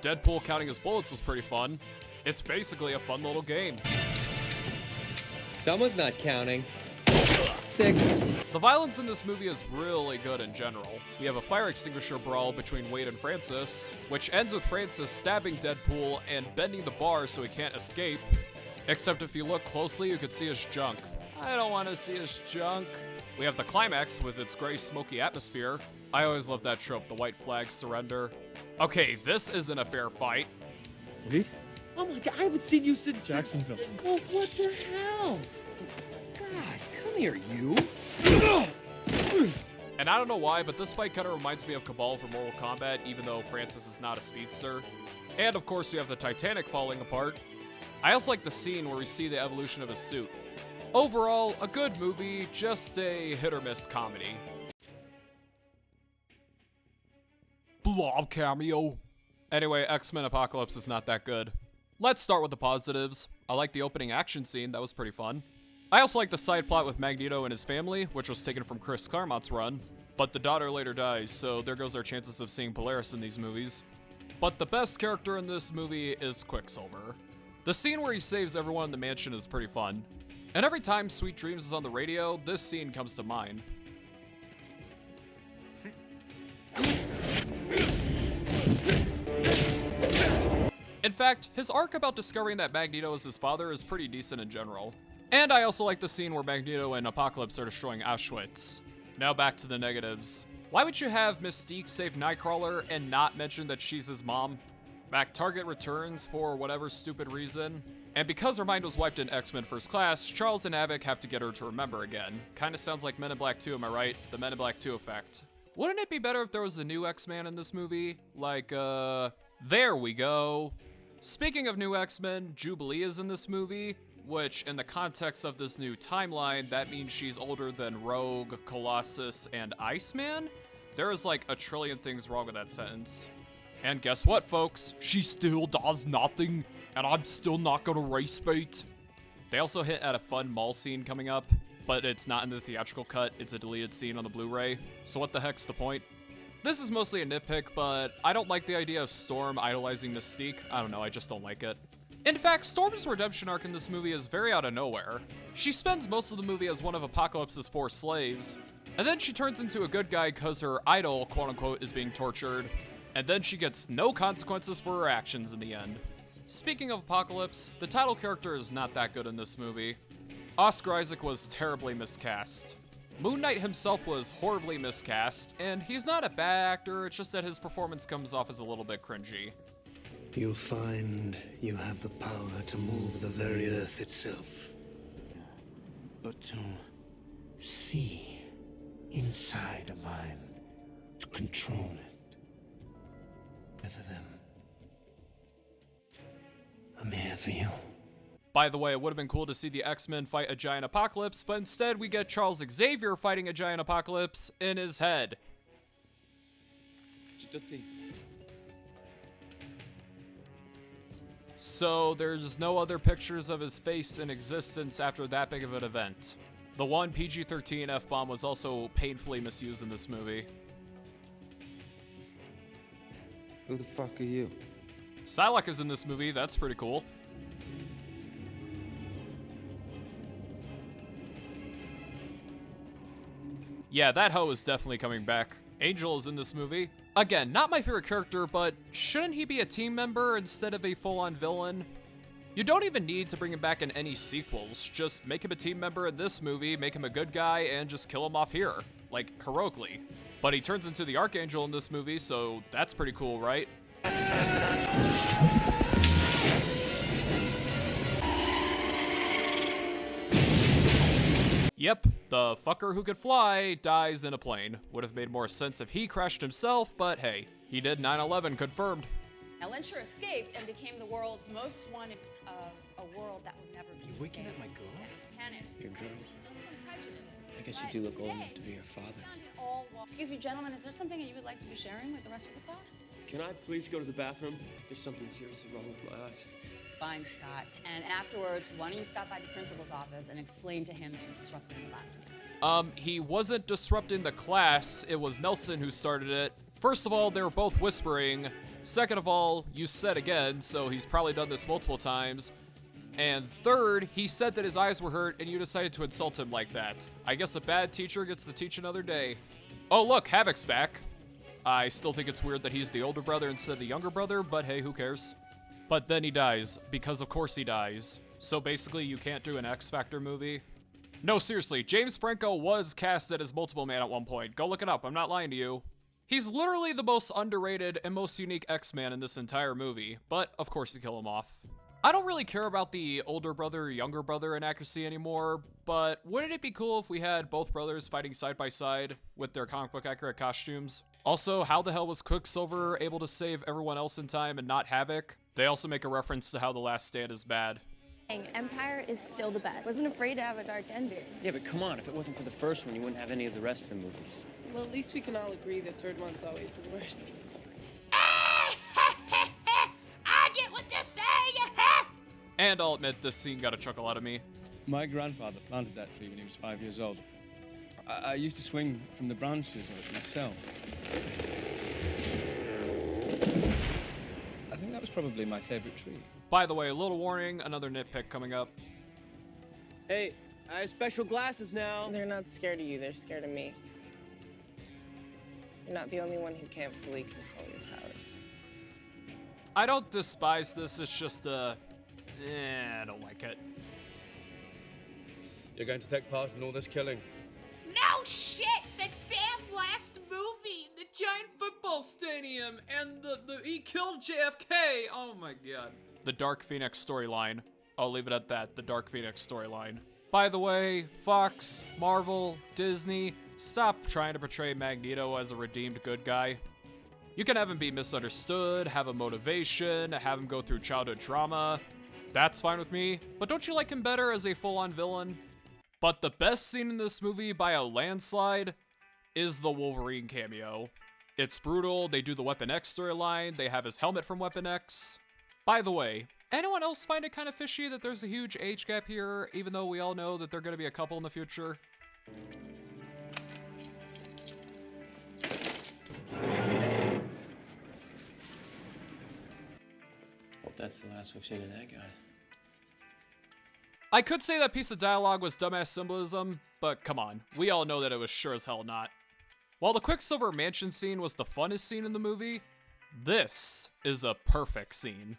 Deadpool counting his bullets was pretty fun. It's basically a fun little game. Someone's not counting. 6. The violence in this movie is really good in general. We have a fire extinguisher brawl between Wade and Francis, which ends with Francis stabbing Deadpool and bending the bar so he can't escape. Except if you look closely, you could see his junk. I don't want to see his junk. We have the climax with its gray, smoky atmosphere. I always love that trope, the white flags surrender. Okay, this isn't a fair fight. Wait? Oh my god, I haven't seen you since Jacksonville. Oh, what the hell? God, come here, you. And I don't know why, but this fight kind of reminds me of Cabal from Mortal Kombat, even though Francis is not a speedster. And of course, we have the Titanic falling apart. I also like the scene where we see the evolution of his suit. Overall, a good movie, just a hit-or-miss comedy. Blob cameo. Anyway, X-Men Apocalypse is not that good. Let's start with the positives. I like the opening action scene, that was pretty fun. I also like the side plot with Magneto and his family, which was taken from Chris Claremont's run. But the daughter later dies, so there goes our chances of seeing Polaris in these movies. But the best character in this movie is Quicksilver. The scene where he saves everyone in the mansion is pretty fun. And every time Sweet Dreams is on the radio, this scene comes to mind. In fact, his arc about discovering that Magneto is his father is pretty decent in general. And I also like the scene where Magneto and Apocalypse are destroying Auschwitz. Now back to the negatives. Why would you have Mystique save Nightcrawler and not mention that she's his mom? Target returns for whatever stupid reason. And because her mind was wiped in X-Men First Class, Charles and Havoc have to get her to remember again. Kinda sounds like Men in Black 2, am I right? The Men in Black 2 effect. Wouldn't it be better if there was a new X-Man in this movie? Like, there we go. Speaking of new X-Men, Jubilee is in this movie, which in the context of this new timeline, that means she's older than Rogue, Colossus, and Iceman? There is like a trillion things wrong with that sentence. And guess what, folks? She still does nothing, and I'm still not gonna race bait. They also hit at a fun mall scene coming up, but it's not in the theatrical cut, it's a deleted scene on the Blu-ray. So what the heck's the point? This is mostly a nitpick, but I don't like the idea of Storm idolizing Mystique. I don't know, I just don't like it. In fact, Storm's redemption arc in this movie is very out of nowhere. She spends most of the movie as one of Apocalypse's 4 slaves, and then she turns into a good guy because her idol, quote-unquote, is being tortured, and then she gets no consequences for her actions in the end. Speaking of Apocalypse, the title character is not that good in this movie. Oscar Isaac was terribly miscast. Moon Knight himself was horribly miscast, and he's not a bad actor, it's just that his performance comes off as a little bit cringy. You'll find you have the power to move the very earth itself. But to see inside a mind, to control it. Never them. I'm here for you. By the way, it would have been cool to see the X-Men fight a giant apocalypse, but instead we get Charles Xavier fighting a giant apocalypse in his head. So there's no other pictures of his face in existence after that big of an event. The one PG-13 F-bomb was also painfully misused in this movie. Who the fuck are you? Psylocke is in this movie, that's pretty cool. Yeah, that hoe is definitely coming back. Angel is in this movie. Again, not my favorite character, but shouldn't he be a team member instead of a full-on villain? You don't even need to bring him back in any sequels. Just make him a team member in this movie, make him a good guy, and just kill him off here. Like, heroically. But he turns into the Archangel in this movie, so that's pretty cool, right? Yep, the fucker who could fly dies in a plane. Would have made more sense if he crashed himself, but hey, he did 9/11 confirmed. Elentra escaped and became the world's most wanted of a world that will never be the same. Waking up my girl? Can it? Your girl? There's still some prejudice. I guess you do look old enough to be her father. Excuse me, gentlemen, is there something that you would like to be sharing with the rest of the class? Can I please go to the bathroom? There's something seriously wrong with my eyes. Fine, Scott. And afterwards, why don't you stop by the principal's office and explain to him that you're disrupting the class again? He wasn't disrupting the class, it was Nelson who started it. First of all, they were both whispering. Second of all, you said again, so he's probably done this multiple times. And third, he said that his eyes were hurt and you decided to insult him like that. I guess a bad teacher gets to teach another day. Oh look, Havoc's back. I still think it's weird that he's the older brother instead of the younger brother, but hey, who cares? But then he dies, because of course he dies. So basically you can't do an X Factor movie. No, seriously, James Franco was casted as Multiple Man at one point. Go look it up, I'm not lying to you. He's literally the most underrated and most unique X-Man in this entire movie, but of course they kill him off. I don't really care about the older brother, younger brother inaccuracy anymore, but wouldn't it be cool if we had both brothers fighting side by side with their comic book accurate costumes? Also, how the hell was Quicksilver able to save everyone else in time and not Havoc? They also make a reference to how The Last Stand is bad. Empire is still the best. Wasn't afraid to have a dark ending. Yeah, but come on, if it wasn't for the first one, you wouldn't have any of the rest of the movies. Well, at least we can all agree the third one's always the worst. I get what they're saying! And I'll admit, this scene got a chuckle out of me. My grandfather planted that tree when he was 5 years old. I used to swing from the branches of it myself. I think that was probably my favorite tree. By the way, a little warning, another nitpick coming up. Hey, I have special glasses now. They're not scared of you, they're scared of me. You're not the only one who can't fully control your powers. I don't despise this, it's just I don't like it. You're going to take part in all this killing? No shit! The damn last movie! The giant football stadium and he killed JFK! Oh my god. The Dark Phoenix storyline. I'll leave it at that, the Dark Phoenix storyline. By the way, Fox, Marvel, Disney, stop trying to portray Magneto as a redeemed good guy. You can have him be misunderstood, have a motivation, have him go through childhood trauma. That's fine with me, but don't you like him better as a full-on villain? But the best scene in this movie by a landslide is the Wolverine cameo. It's brutal, they do the Weapon X storyline, they have his helmet from Weapon X. By the way, anyone else find it kind of fishy that there's a huge age gap here, even though we all know that they're gonna be a couple in the future? Hope that's the last we've seen of that guy. I could say that piece of dialogue was dumbass symbolism, but come on, we all know that it was sure as hell not. While the Quicksilver mansion scene was the funnest scene in the movie, this is a perfect scene.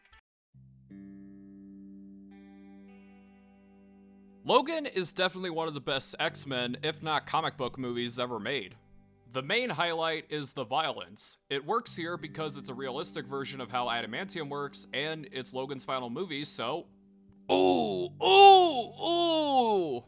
Logan is definitely one of the best X-Men, if not comic book movies ever made. The main highlight is the violence. It works here because it's a realistic version of how adamantium works, and it's Logan's final movie, so... Ooh! Ooh! Ooh!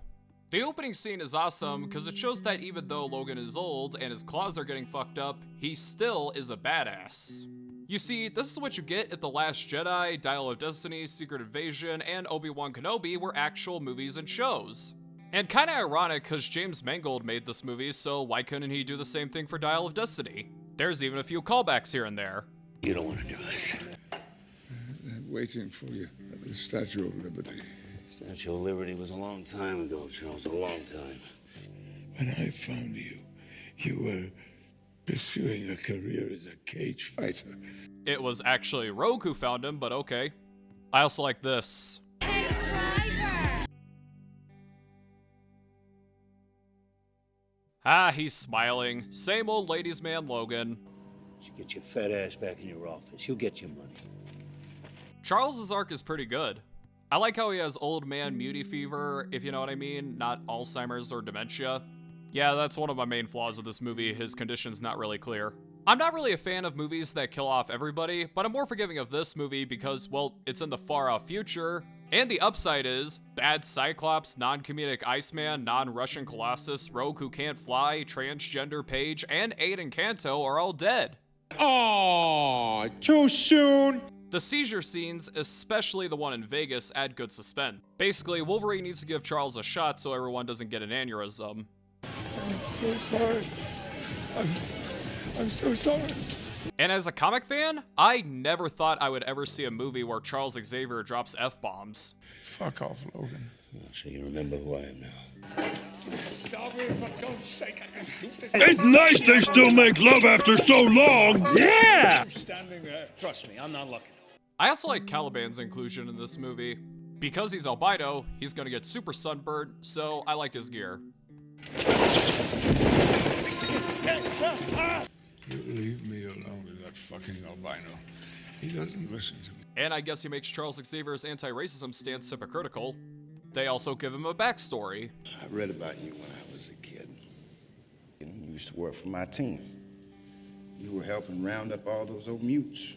The opening scene is awesome because it shows that even though Logan is old and his claws are getting fucked up, he still is a badass. You see, this is what you get if The Last Jedi, Dial of Destiny, Secret Invasion, and Obi-Wan Kenobi were actual movies and shows. And kinda ironic because James Mangold made this movie, so why couldn't he do the same thing for Dial of Destiny? There's even a few callbacks here and there. You don't want to do this. They're waiting for you at the Statue of Liberty. Statue of Liberty was a long time ago, Charles, a long time. When I found you, you were pursuing a career as a cage fighter. It was actually Rogue who found him, but okay. I also like this. Hey, driver! Ah, he's smiling. Same old ladies' man Logan. You get your fat ass back in your office. You'll get your money. Charles's arc is pretty good. I like how he has old man muty fever, if you know what I mean, not Alzheimer's or dementia. Yeah, that's one of my main flaws of this movie, his condition's not really clear. I'm not really a fan of movies that kill off everybody, but I'm more forgiving of this movie because, well, it's in the far-off future, and the upside is, bad Cyclops, non-comedic Iceman, non-Russian Colossus, Rogue who can't fly, transgender Paige, and Aiden Canto are all dead. Aww, too soon! The seizure scenes, especially the one in Vegas, add good suspense. Basically, Wolverine needs to give Charles a shot so everyone doesn't get an aneurysm. I'm so sorry. I'm so sorry. And as a comic fan, I never thought I would ever see a movie where Charles Xavier drops F-bombs. Fuck off, Logan. So you remember who I am now. Stop me, for God's sake. I can do this. It's nice they still make love after so long. Yeah! Standing there. Trust me, I'm not looking. I also like Caliban's inclusion in this movie. Because he's albino, he's gonna get super sunburned, so I like his gear. You leave me alone with that fucking albino. He doesn't listen to me. And I guess he makes Charles Xavier's anti-racism stance hypocritical. They also give him a backstory. I read about you when I was a kid. You used to work for my team. You were helping round up all those old mutes.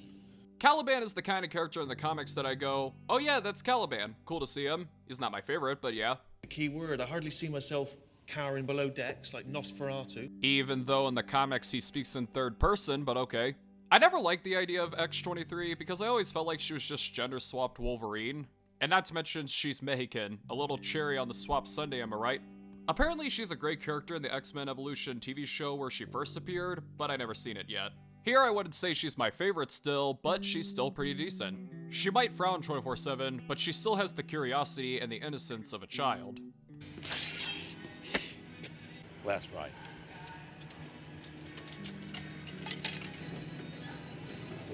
Caliban is the kind of character in the comics that I go, oh yeah, that's Caliban. Cool to see him. He's not my favorite, but yeah. The key word, I hardly see myself cowering below decks like Nosferatu. Even though in the comics he speaks in third person, but okay. I never liked the idea of X-23 because I always felt like she was just gender-swapped Wolverine. And not to mention, she's Mexican. A little cherry on the swap sundae, am I right? Apparently she's a great character in the X-Men Evolution TV show where she first appeared, but I never seen it yet. Here I wouldn't say she's my favorite still, but she's still pretty decent. She might frown 24/7, but she still has the curiosity and the innocence of a child. Last ride.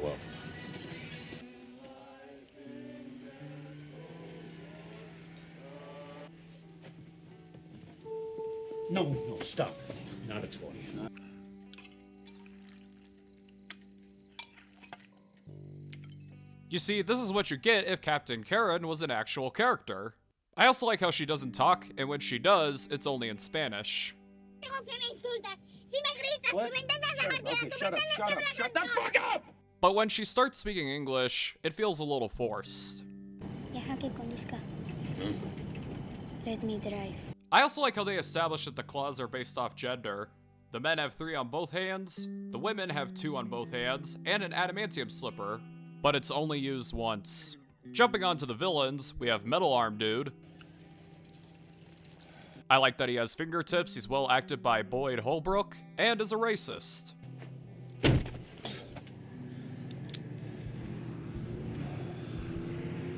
Welcome. No, stop. Not a toy. You see, this is what you get if Captain Karen was an actual character. I also like how she doesn't talk, and when she does, it's only in Spanish. What? Okay, shut the fuck up! But when she starts speaking English, it feels a little forced. Deja que conduzca. Let me drive. I also like how they establish that the claws are based off gender. The men have 3 on both hands, the women have 2 on both hands, and an adamantium slipper, but it's only used once. Jumping on to the villains, we have Metal Arm Dude. I like that he has fingertips, he's well acted by Boyd Holbrook, and is a racist.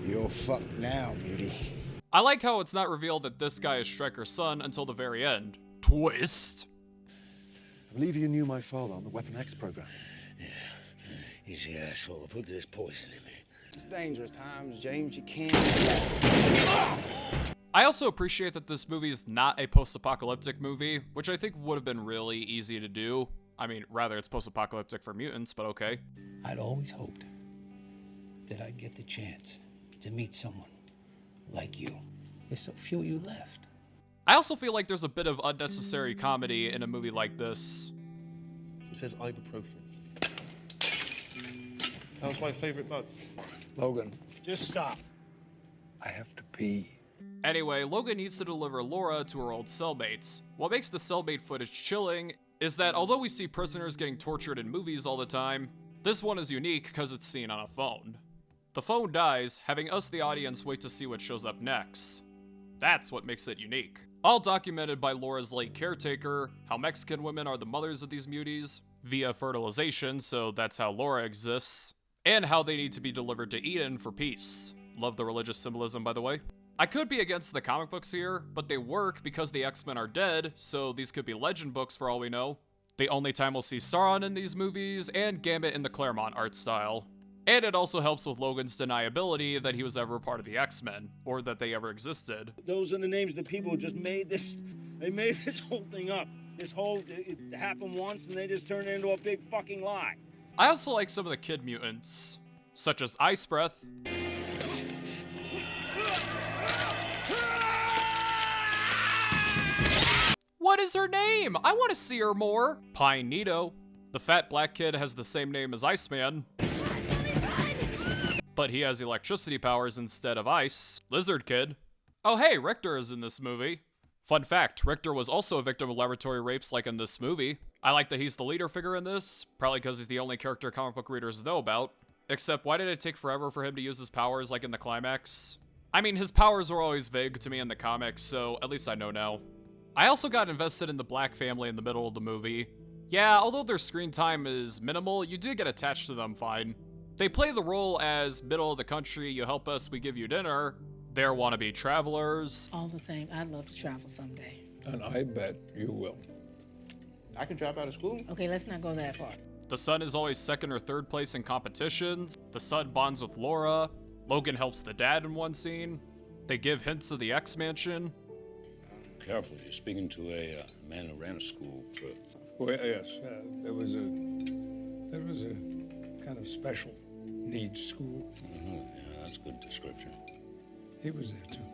You're fucked now, beauty. I like how it's not revealed that this guy is Stryker's son until the very end. Twist! I believe you knew my father on the Weapon X program. Yeah, he's the asshole who put this poison in me. It's dangerous times, James. You can't. I also appreciate that this movie is not a post-apocalyptic movie, which I think would have been really easy to do. I mean, rather it's post-apocalyptic for mutants, but okay. I'd always hoped that I'd get the chance to meet someone like you. There's so few of you left. I also feel like there's a bit of unnecessary comedy in a movie like this. It says ibuprofen. That was my favorite bug. Logan, just stop. I have to pee. Anyway, Logan needs to deliver Laura to her old cellmates. What makes the cellmate footage chilling is that although we see prisoners getting tortured in movies all the time, this one is unique because it's seen on a phone. The phone dies, having us, the audience, wait to see what shows up next. That's what makes it unique. All documented by Laura's late caretaker, how Mexican women are the mothers of these muties, via fertilization, so that's how Laura exists, and how they need to be delivered to Eden for peace. Love the religious symbolism, by the way. I could be against the comic books here, but they work because the X-Men are dead, so these could be legend books for all we know. The only time we'll see Sauron in these movies, and Gambit in the Claremont art style. And it also helps with Logan's deniability that he was ever part of the X-Men, or that they ever existed. Those are the names of the people who just made this. They made this whole thing up. It happened once and they just turned it into a big fucking lie. I also like some of the kid mutants, such as Ice Breath. What is her name? I want to see her more. Pine Nito. The fat black kid has the same name as Iceman, but he has electricity powers instead of ice. Lizard Kid. Oh hey, Richter is in this movie. Fun fact, Richter was also a victim of laboratory rapes like in this movie. I like that he's the leader figure in this, probably because he's the only character comic book readers know about. Except why did it take forever for him to use his powers like in the climax? I mean, his powers were always vague to me in the comics, so at least I know now. I also got invested in the Black family in the middle of the movie. Yeah, although their screen time is minimal, you do get attached to them fine. They play the role as middle of the country, you help us, we give you dinner. They're wannabe travelers. All the same, I'd love to travel someday. And I bet you will. I could drop out of school. Okay, let's not go that far. The son is always second or third place in competitions. The son bonds with Laura. Logan helps the dad in one scene. They give hints of the X-Mansion. Careful, you're speaking to a man who ran a school for... Well, yes, there was a kind of special needs school. Yeah, that's a good description. He was there too.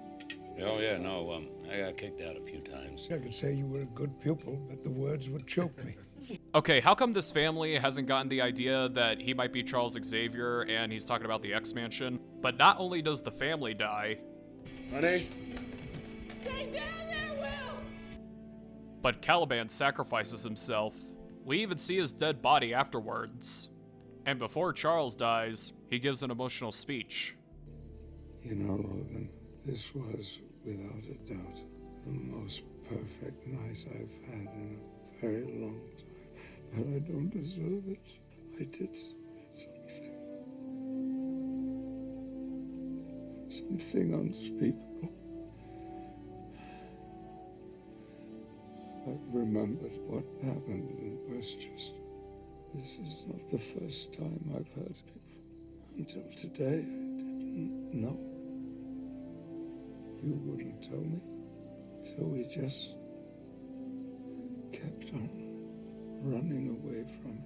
Oh, yeah, no, I got kicked out a few times. I could say you were a good pupil, but the words would choke me. Okay, how come this family hasn't gotten the idea that he might be Charles Xavier and he's talking about the X-Mansion? But not only does the family die... Honey? Stay down there, Will! But Caliban sacrifices himself. We even see his dead body afterwards. And before Charles dies, he gives an emotional speech. You know, Logan, this was, without a doubt, the most perfect night I've had in a very long time. But I don't deserve it. I did something. Something unspeakable. I've remembered what happened in Westchester. This is not the first time I've heard people. Until today, I didn't know. You wouldn't tell me. So we just kept on running away from it.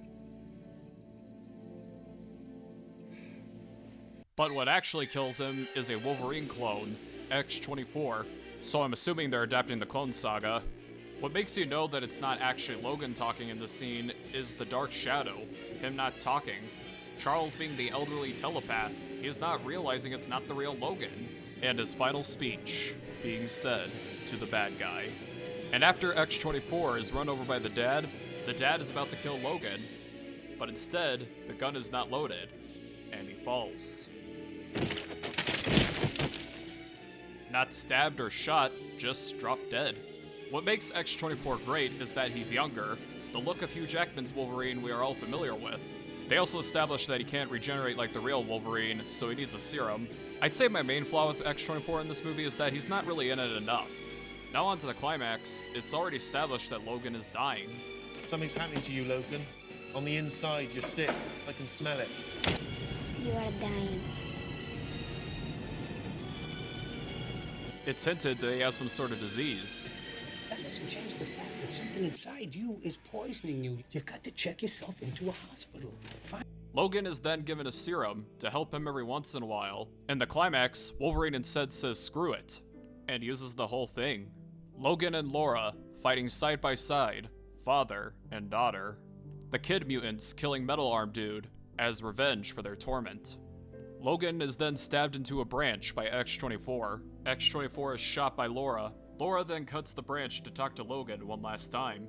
But what actually kills him is a Wolverine clone, X-24, so I'm assuming they're adapting the Clone Saga. What makes you know that it's not actually Logan talking in the scene is the Dark Shadow, him not talking. Charles being the elderly telepath, he is not realizing it's not the real Logan. And his final speech being said to the bad guy. And after X-24 is run over by the dad is about to kill Logan, but instead, the gun is not loaded, and he falls. Not stabbed or shot, just dropped dead. What makes X-24 great is that he's younger, the look of Hugh Jackman's Wolverine we are all familiar with. They also establish that he can't regenerate like the real Wolverine, so he needs a serum. I'd say my main flaw with X-24 in this movie is that he's not really in it enough. Now on to the climax, it's already established that Logan is dying. Something's happening to you, Logan. On the inside, you're sick. I can smell it. You are dying. It's hinted that he has some sort of disease. That doesn't change the fact that something inside you is poisoning you. You got to check yourself into a hospital. Logan is then given a serum to help him every once in a while. In the climax, Wolverine instead says screw it, and uses the whole thing. Logan and Laura fighting side by side, father and daughter. The kid mutants killing Metal Arm Dude as revenge for their torment. Logan is then stabbed into a branch by X-24. X-24 is shot by Laura. Laura then cuts the branch to talk to Logan one last time.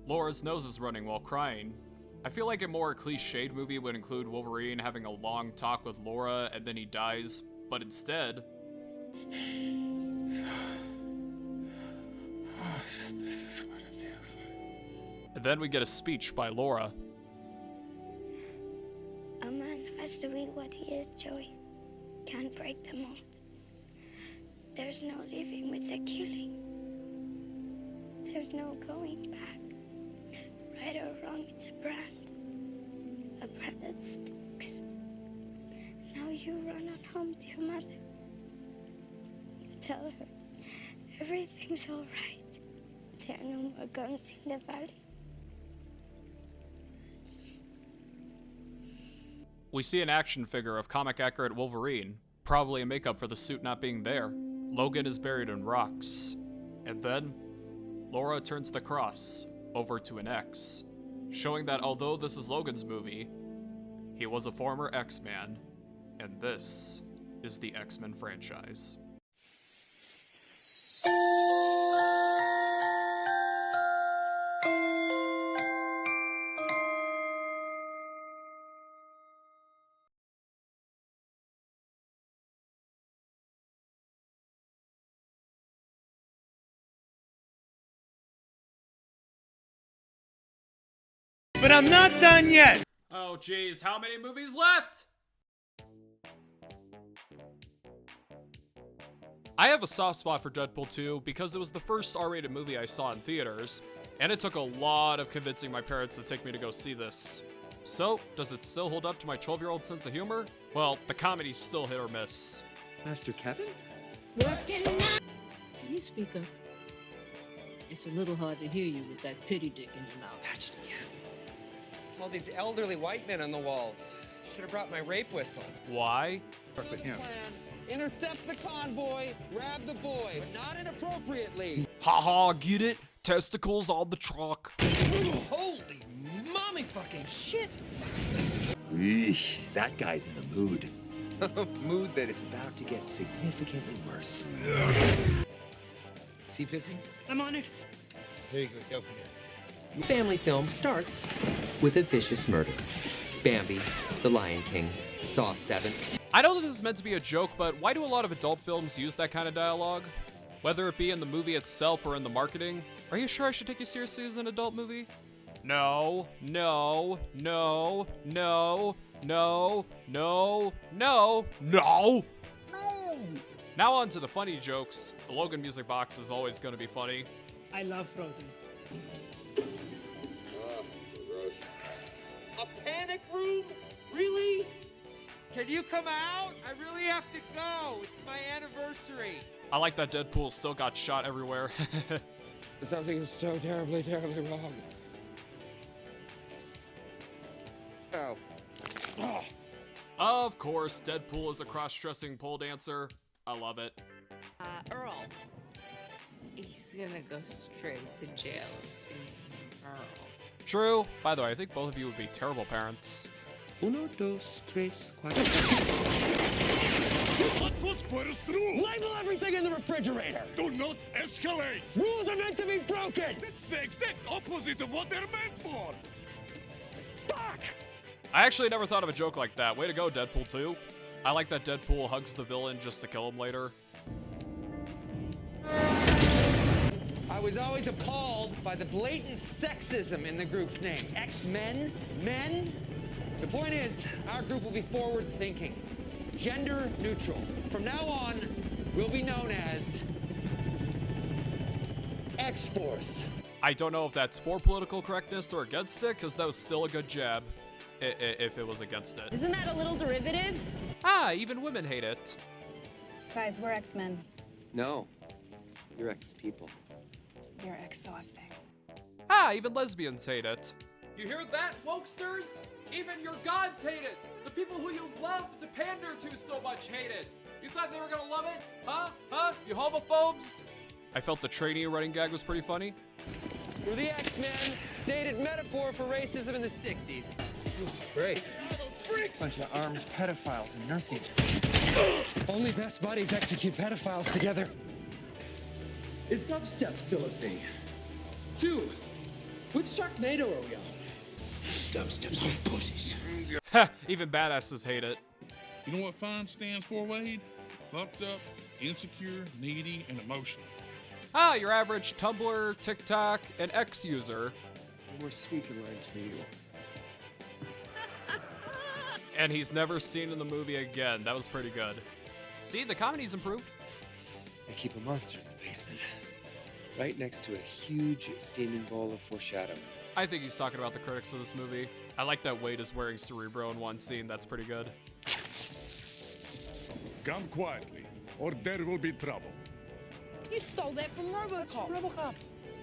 Laura's nose is running while crying. I feel like a more cliched movie would include Wolverine having a long talk with Laura and then he dies, but instead... This is what it feels like. And then we get a speech by Laura. A man has to be what he is, Joey. Can't break the mold. There's no living with the killing. There's no going back. Right or wrong, it's a brand. A brand that sticks. Now you run on home to your mother. You tell her everything's all right. There are no more guns in the valley. We see an action figure of comic-accurate Wolverine, probably a makeup for the suit not being there. Logan is buried in rocks. And then, Laura turns the cross over to an X, showing that although this is Logan's movie, he was a former X-Man, and this is the X-Men franchise. But I'm not done yet! Oh geez, how many movies left? I have a soft spot for Deadpool 2 because it was the first R-rated movie I saw in theaters, and it took a lot of convincing my parents to take me to go see this. So, does it still hold up to my 12-year-old sense of humor? Well, the comedy's still hit or miss. Master Kevin? Can you speak up? It's a little hard to hear you with that pity dick in your mouth. Touched you. All these elderly white men on the walls. Should have brought my rape whistle. Why? Work with him. Intercept the convoy, grab the boy, but not inappropriately. Haha, get it? Testicles on the truck. Holy mommy fucking shit! Eesh, that guy's in the mood. Mood that is about to get significantly worse. See pissing? I'm on it. There you go, it's open here. Family film starts with a vicious murder. Bambi, The Lion King, Saw 7. I know that this is meant to be a joke, but why do a lot of adult films use that kind of dialogue? Whether it be in the movie itself or in the marketing? Are you sure I should take you seriously as an adult movie? No, no, no, no, no, no, no, no, no! Now on to the funny jokes. The Logan music box is always gonna be funny. I love Frozen. Oh, so gross. A panic room? Really? Can you come out? I really have to go. It's my anniversary. I like that Deadpool still got shot everywhere. Something is so terribly, terribly wrong. Oh. Oh. Of course, Deadpool is a cross-dressing pole dancer. I love it. Earl. He's gonna go straight to jail being Earl. True. By the way, I think both of you would be terrible parents. Uno, dos, tres, cuatro. What was first through? Label everything in the refrigerator! Do not escalate! Rules are meant to be broken! That's the exact opposite of what they're meant for! Fuck! I actually never thought of a joke like that. Way to go, Deadpool 2. I like that Deadpool hugs the villain just to kill him later. I was always appalled by the blatant sexism in the group's name. X-Men? Men? The point is, our group will be forward-thinking, gender neutral. From now on, we'll be known as X-Force. I don't know if that's for political correctness or against it, because that was still a good jab, if it was against it. Isn't that a little derivative? Ah, even women hate it. Besides, we're X-Men. No, you're X-people. You're exhausting. Ah, even lesbians hate it. You hear that, wokesters? Even your gods hate it! The people who you love to pander to so much hate it! You thought they were gonna love it? Huh? Huh? You homophobes? I felt the trainee running gag was pretty funny. We're the X-Men, dated metaphor for racism in the 60s. Great. Bunch of armed pedophiles in nursing. Only best buddies execute pedophiles together. Is dubstep still a thing? 2. Which Sharknado are we on? Dubstep's on pussies. Ha! Even badasses hate it. You know what FINE stands for, Wade? Fucked up, insecure, needy, and emotional. Ah, your average Tumblr, TikTok, and X user. More speaking lines for you. And he's never seen in the movie again. That was pretty good. See, the comedy's improved. I keep a monster in the basement, right next to a huge steaming bowl of foreshadowing. I think he's talking about the critics of this movie. I like that Wade is wearing Cerebro in one scene. That's pretty good. Come quietly, or there will be trouble. You stole that from RoboCop. RoboCop.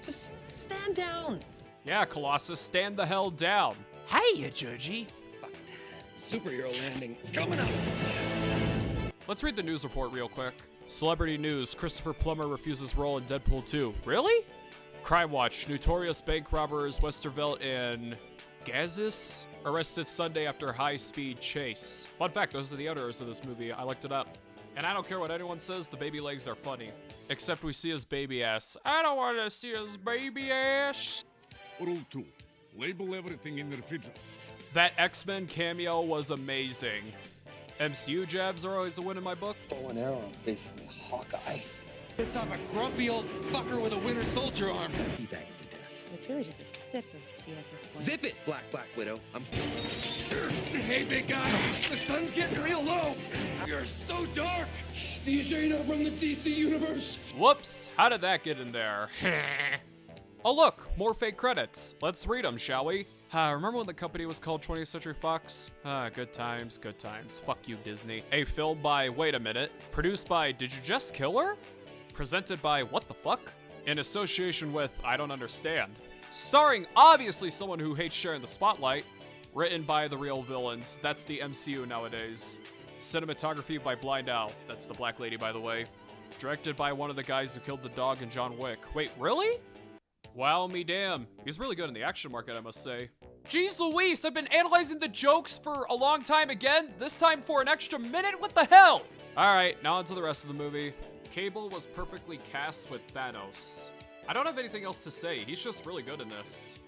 Just stand down. Yeah, Colossus, stand the hell down. Hey, Georgie. Superhero landing coming up. Let's read the news report real quick. Celebrity news, Christopher Plummer refuses role in Deadpool 2. Really? Crime Watch, notorious bank robbers Westervelt in Gazis arrested Sunday after high-speed chase. Fun fact, those are the editors of this movie. I looked it up. And I don't care what anyone says, the baby legs are funny. Except we see his baby ass. I don't want to see his baby ass. Rule 2. Label everything in the refrigerator. That X-Men cameo was amazing. MCU jabs are always a win in my book. Bow and arrow, basically Hawkeye. Piss off a grumpy old fucker with a Winter Soldier arm. Teabagging to death. It's really just a sip of tea at this point. Zip it, Black Widow. Hey, big guy. The sun's getting real low. You're so dark. The Ajana from the DC universe. Whoops, how did that get in there? Oh look, more fake credits. Let's read them, shall we? Remember when the company was called 20th Century Fox? Good times, good times. Fuck you, Disney. A film by, wait a minute, produced by Did You Just Kill Her? Presented by what the fuck? In association with I Don't Understand. Starring obviously someone who hates sharing the spotlight. Written by the real villains. That's the MCU nowadays. Cinematography by Blind Owl. That's the black lady, by the way. Directed by one of the guys who killed the dog in John Wick. Wait, really? Wow, me damn. He's really good in the action market, I must say. Jeez Louise, I've been analyzing the jokes for a long time again, this time for an extra minute? What the hell? Alright, now on to the rest of the movie. Cable was perfectly cast with Thanos. I don't have anything else to say, he's just really good in this.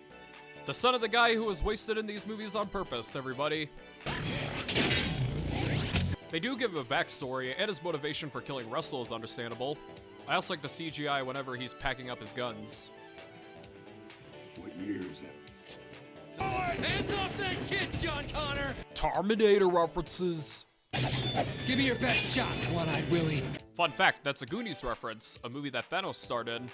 The son of the guy who was wasted in these movies on purpose, everybody. They do give him a backstory, and his motivation for killing Russell is understandable. I also like the CGI whenever he's packing up his guns. What year is it? Hands off that kid, John Connor! Terminator references. Give me your best shot, One-Eyed Willie. Fun fact, that's a Goonies reference, a movie that Thanos starred in.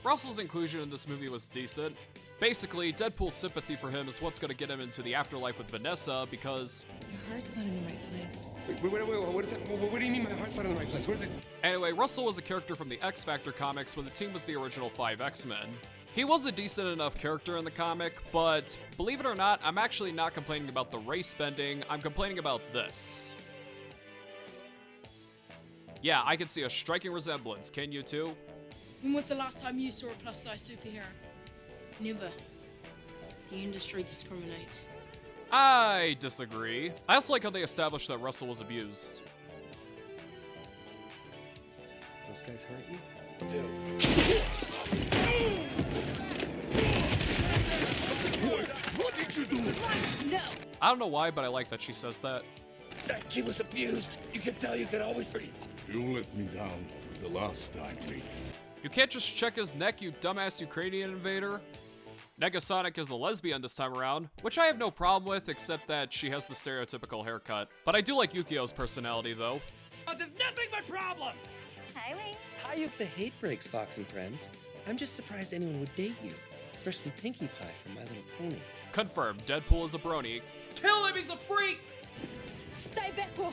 Russell's inclusion in this movie was decent. Basically, Deadpool's sympathy for him is what's gonna get him into the afterlife with Vanessa because... Your heart's not in the right place. Wait, what is that? What do you mean my heart's not in the right place? What is it? Anyway, Russell was a character from the X Factor comics when the team was the original 5 X-Men. He was a decent enough character in the comic, but believe it or not, I'm actually not complaining about the race bending, I'm complaining about this. Yeah, I can see a striking resemblance, can you too? When was the last time you saw a plus-size superhero? Never. The industry discriminates. I disagree. I also like how they established that Russell was abused. Those guys hurt you? What did you do? No! I don't know why, but I like that she says that. That kid was abused. You can tell you could always... You let me down for the last time, mate. You can't just check his neck, you dumbass Ukrainian invader. Negasonic is a lesbian this time around, which I have no problem with, except that she has the stereotypical haircut. But I do like Yukio's personality, though. There's nothing but problems! Hi, Hayuk the hate breaks, Fox and friends. I'm just surprised anyone would date you, especially Pinkie Pie from My Little Pony. Confirmed, Deadpool is a brony. Kill him, he's a freak! Stay back or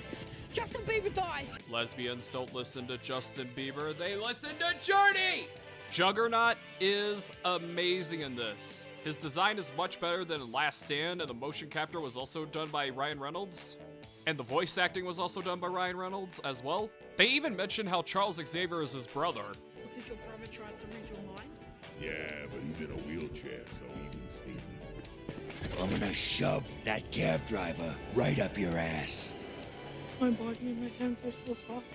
Justin Bieber dies! Lesbians don't listen to Justin Bieber, they listen to Journey! Juggernaut is amazing in this. His design is much better than in Last Stand, and the motion capture was also done by Ryan Reynolds. And the voice acting was also done by Ryan Reynolds as well. They even mentioned how Charles Xavier is his brother. Because your brother tries to read your mind? Yeah, but he's in a wheelchair, so he can sleep. I'm gonna shove that cab driver right up your ass. My body and my hands are so soft.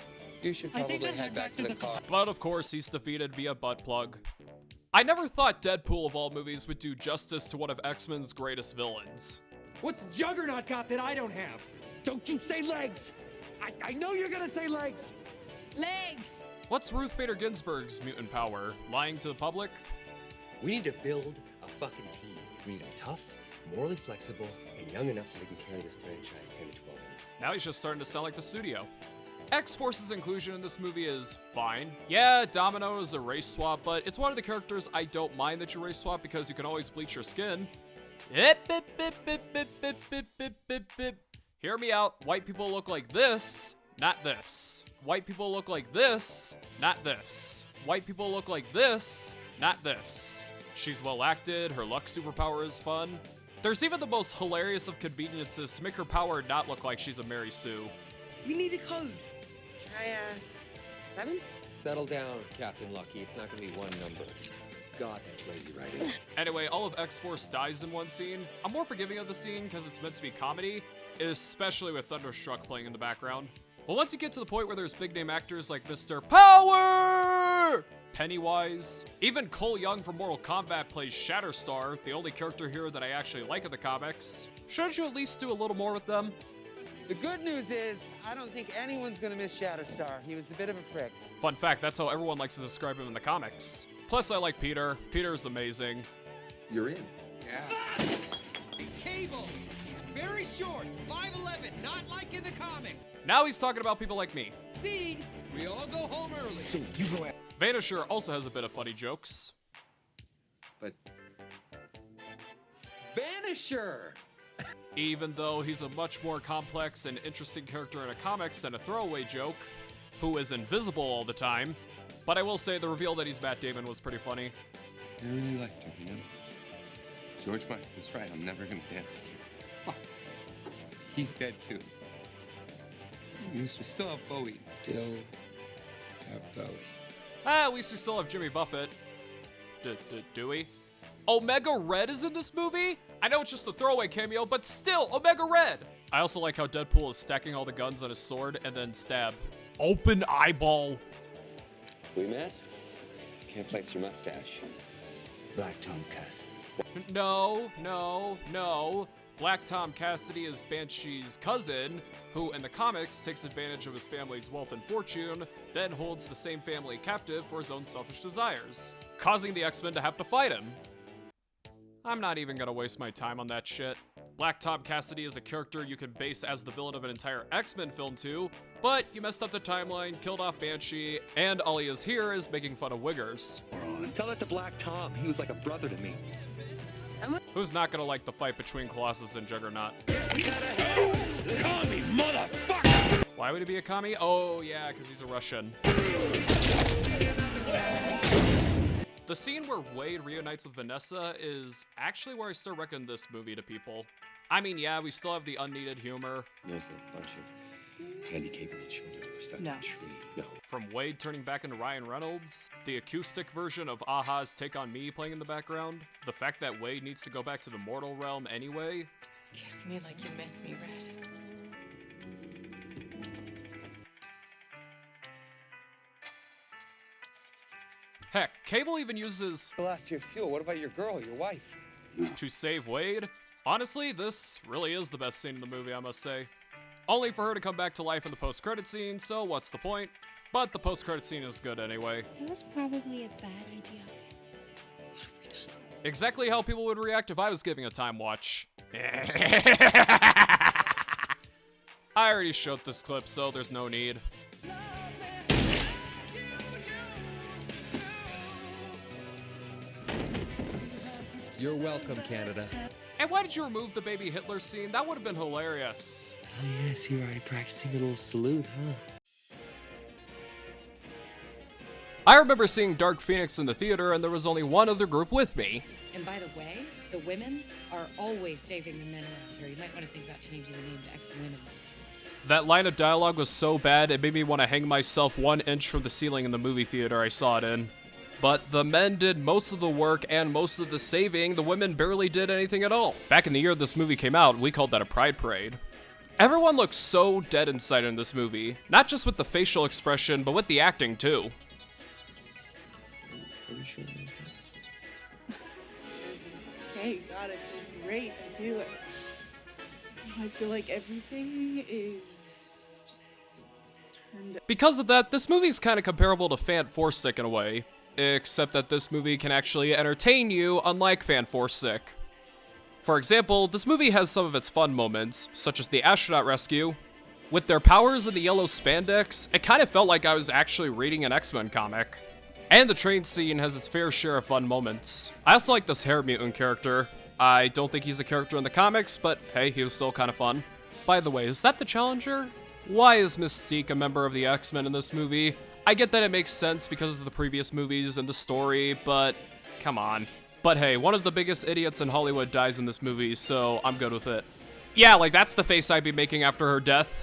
You should probably head back to the car. But of course, he's defeated via butt plug. I never thought Deadpool of all movies would do justice to one of X-Men's greatest villains. What's Juggernaut got that I don't have? Don't you say legs! I know you're gonna say legs! Legs! What's Ruth Bader Ginsburg's mutant power? Lying to the public? We need to build a fucking team. We need them tough, morally flexible, and young enough so they can carry this franchise 10 to 12 years. Now he's just starting to sound like the studio. X-Force's inclusion in this movie is fine. Yeah, Domino is a race swap, but it's one of the characters I don't mind that you race swap because you can always bleach your skin. Hear me out. White people look like this, not this. White people look like this, not this. White people look like this, not this. She's well acted, her luck superpower is fun. There's even the most hilarious of conveniences to make her power not look like she's a Mary Sue. We need a code. Try, 7? Settle down, Captain Lucky. It's not gonna be one number. God, that's lazy writing. Anyway, all of X-Force dies in one scene. I'm more forgiving of the scene because it's meant to be comedy, especially with Thunderstruck playing in the background. But once you get to the point where there's big name actors like Mr. Power, Pennywise, even Cole Young from Mortal Kombat plays Shatterstar, the only character here that I actually like in the comics. Shouldn't you at least do a little more with them? The good news is, I don't think anyone's gonna miss Shatterstar. He was a bit of a prick. Fun fact, that's how everyone likes to describe him in the comics. Plus, I like Peter. Peter's amazing. You're in. Yeah. Cable! He's very short, 5'11", not like in the comics. Now he's talking about people like me. Seed, we all go home early. So you go at... Vanisher also has a bit of funny jokes. but... Vanisher! Even though he's a much more complex and interesting character in the comics than a throwaway joke, who is invisible all the time. But I will say the reveal that he's Matt Damon was pretty funny. I really liked her, you know? George Michael was right, I'm never gonna dance again. Fuck. He's dead too. We still have Bowie. Still have Bowie. At least we still have Jimmy Buffett. Do we? Omega Red is in this movie? I know it's just a throwaway cameo, but still, Omega Red! I also like how Deadpool is stacking all the guns on his sword and then stab. Open eyeball. We met? Can't place your mustache. Black Tom Cassidy. No. Black Tom Cassidy is Banshee's cousin, who in the comics takes advantage of his family's wealth and fortune, then holds the same family captive for his own selfish desires, causing the X-Men to have to fight him. I'm not even gonna waste my time on that shit. Black Tom Cassidy is a character you can base as the villain of an entire X-Men film too, but you messed up the timeline, killed off Banshee, and all he is here is making fun of Wiggers. Tell that to Black Tom. He was like a brother to me. Who's not gonna like the fight between Colossus and Juggernaut? Commie, motherfucker! Why would he be a commie? Oh yeah, because he's a Russian. The scene where Wade reunites with Vanessa is actually where I still recommend this movie to people. I mean, yeah, we still have the unneeded humor. There's a bunch of handicapable children who are stuck in a tree. No. From Wade turning back into Ryan Reynolds, the acoustic version of Aha's Take On Me playing in the background, the fact that Wade needs to go back to the mortal realm anyway. Kiss me like you miss me, Red. Heck, Cable even uses Last year's fuel. What about your girl, your wife? to save Wade. Honestly, this really is the best scene in the movie, I must say. Only for her to come back to life in the post-credit scene, so what's the point? But the post-credit scene is good anyway. That was probably a bad idea. Exactly how people would react if I was giving a time watch. I already showed this clip, so there's no need. You're welcome, Canada. And why did you remove the baby Hitler scene? That would have been hilarious. Oh yes, you're already practicing a little salute, huh? I remember seeing Dark Phoenix in the theater and there was only one other group with me. And by the way, the women are always saving the men around here. You might want to think about changing the name to X-Women. That line of dialogue was so bad it made me want to hang myself 1 inch from the ceiling in the movie theater I saw it in. But the men did most of the work and most of the saving, the women barely did anything at all. Back in the year this movie came out, we called that a pride parade. Everyone looks so dead inside in this movie, not just with the facial expression, but with the acting too. Are you sure? Okay, got it. Great, do it. I feel like everything is just turned. Because of that, this movie's kind of comparable to Fan Four Stick in a way, except that this movie can actually entertain you, unlike Fan Four Stick. For example, this movie has some of its fun moments, such as the astronaut rescue. With their powers and the yellow spandex, it kind of felt like I was actually reading an X-Men comic. And the train scene has its fair share of fun moments. I also like this hair mutant character. I don't think he's a character in the comics, but hey, he was still kind of fun. By the way, is that the Challenger? Why is Mystique a member of the X-Men in this movie? I get that it makes sense because of the previous movies and the story, but come on. But hey, one of the biggest idiots in Hollywood dies in this movie, so I'm good with it. Yeah, like that's the face I'd be making after her death.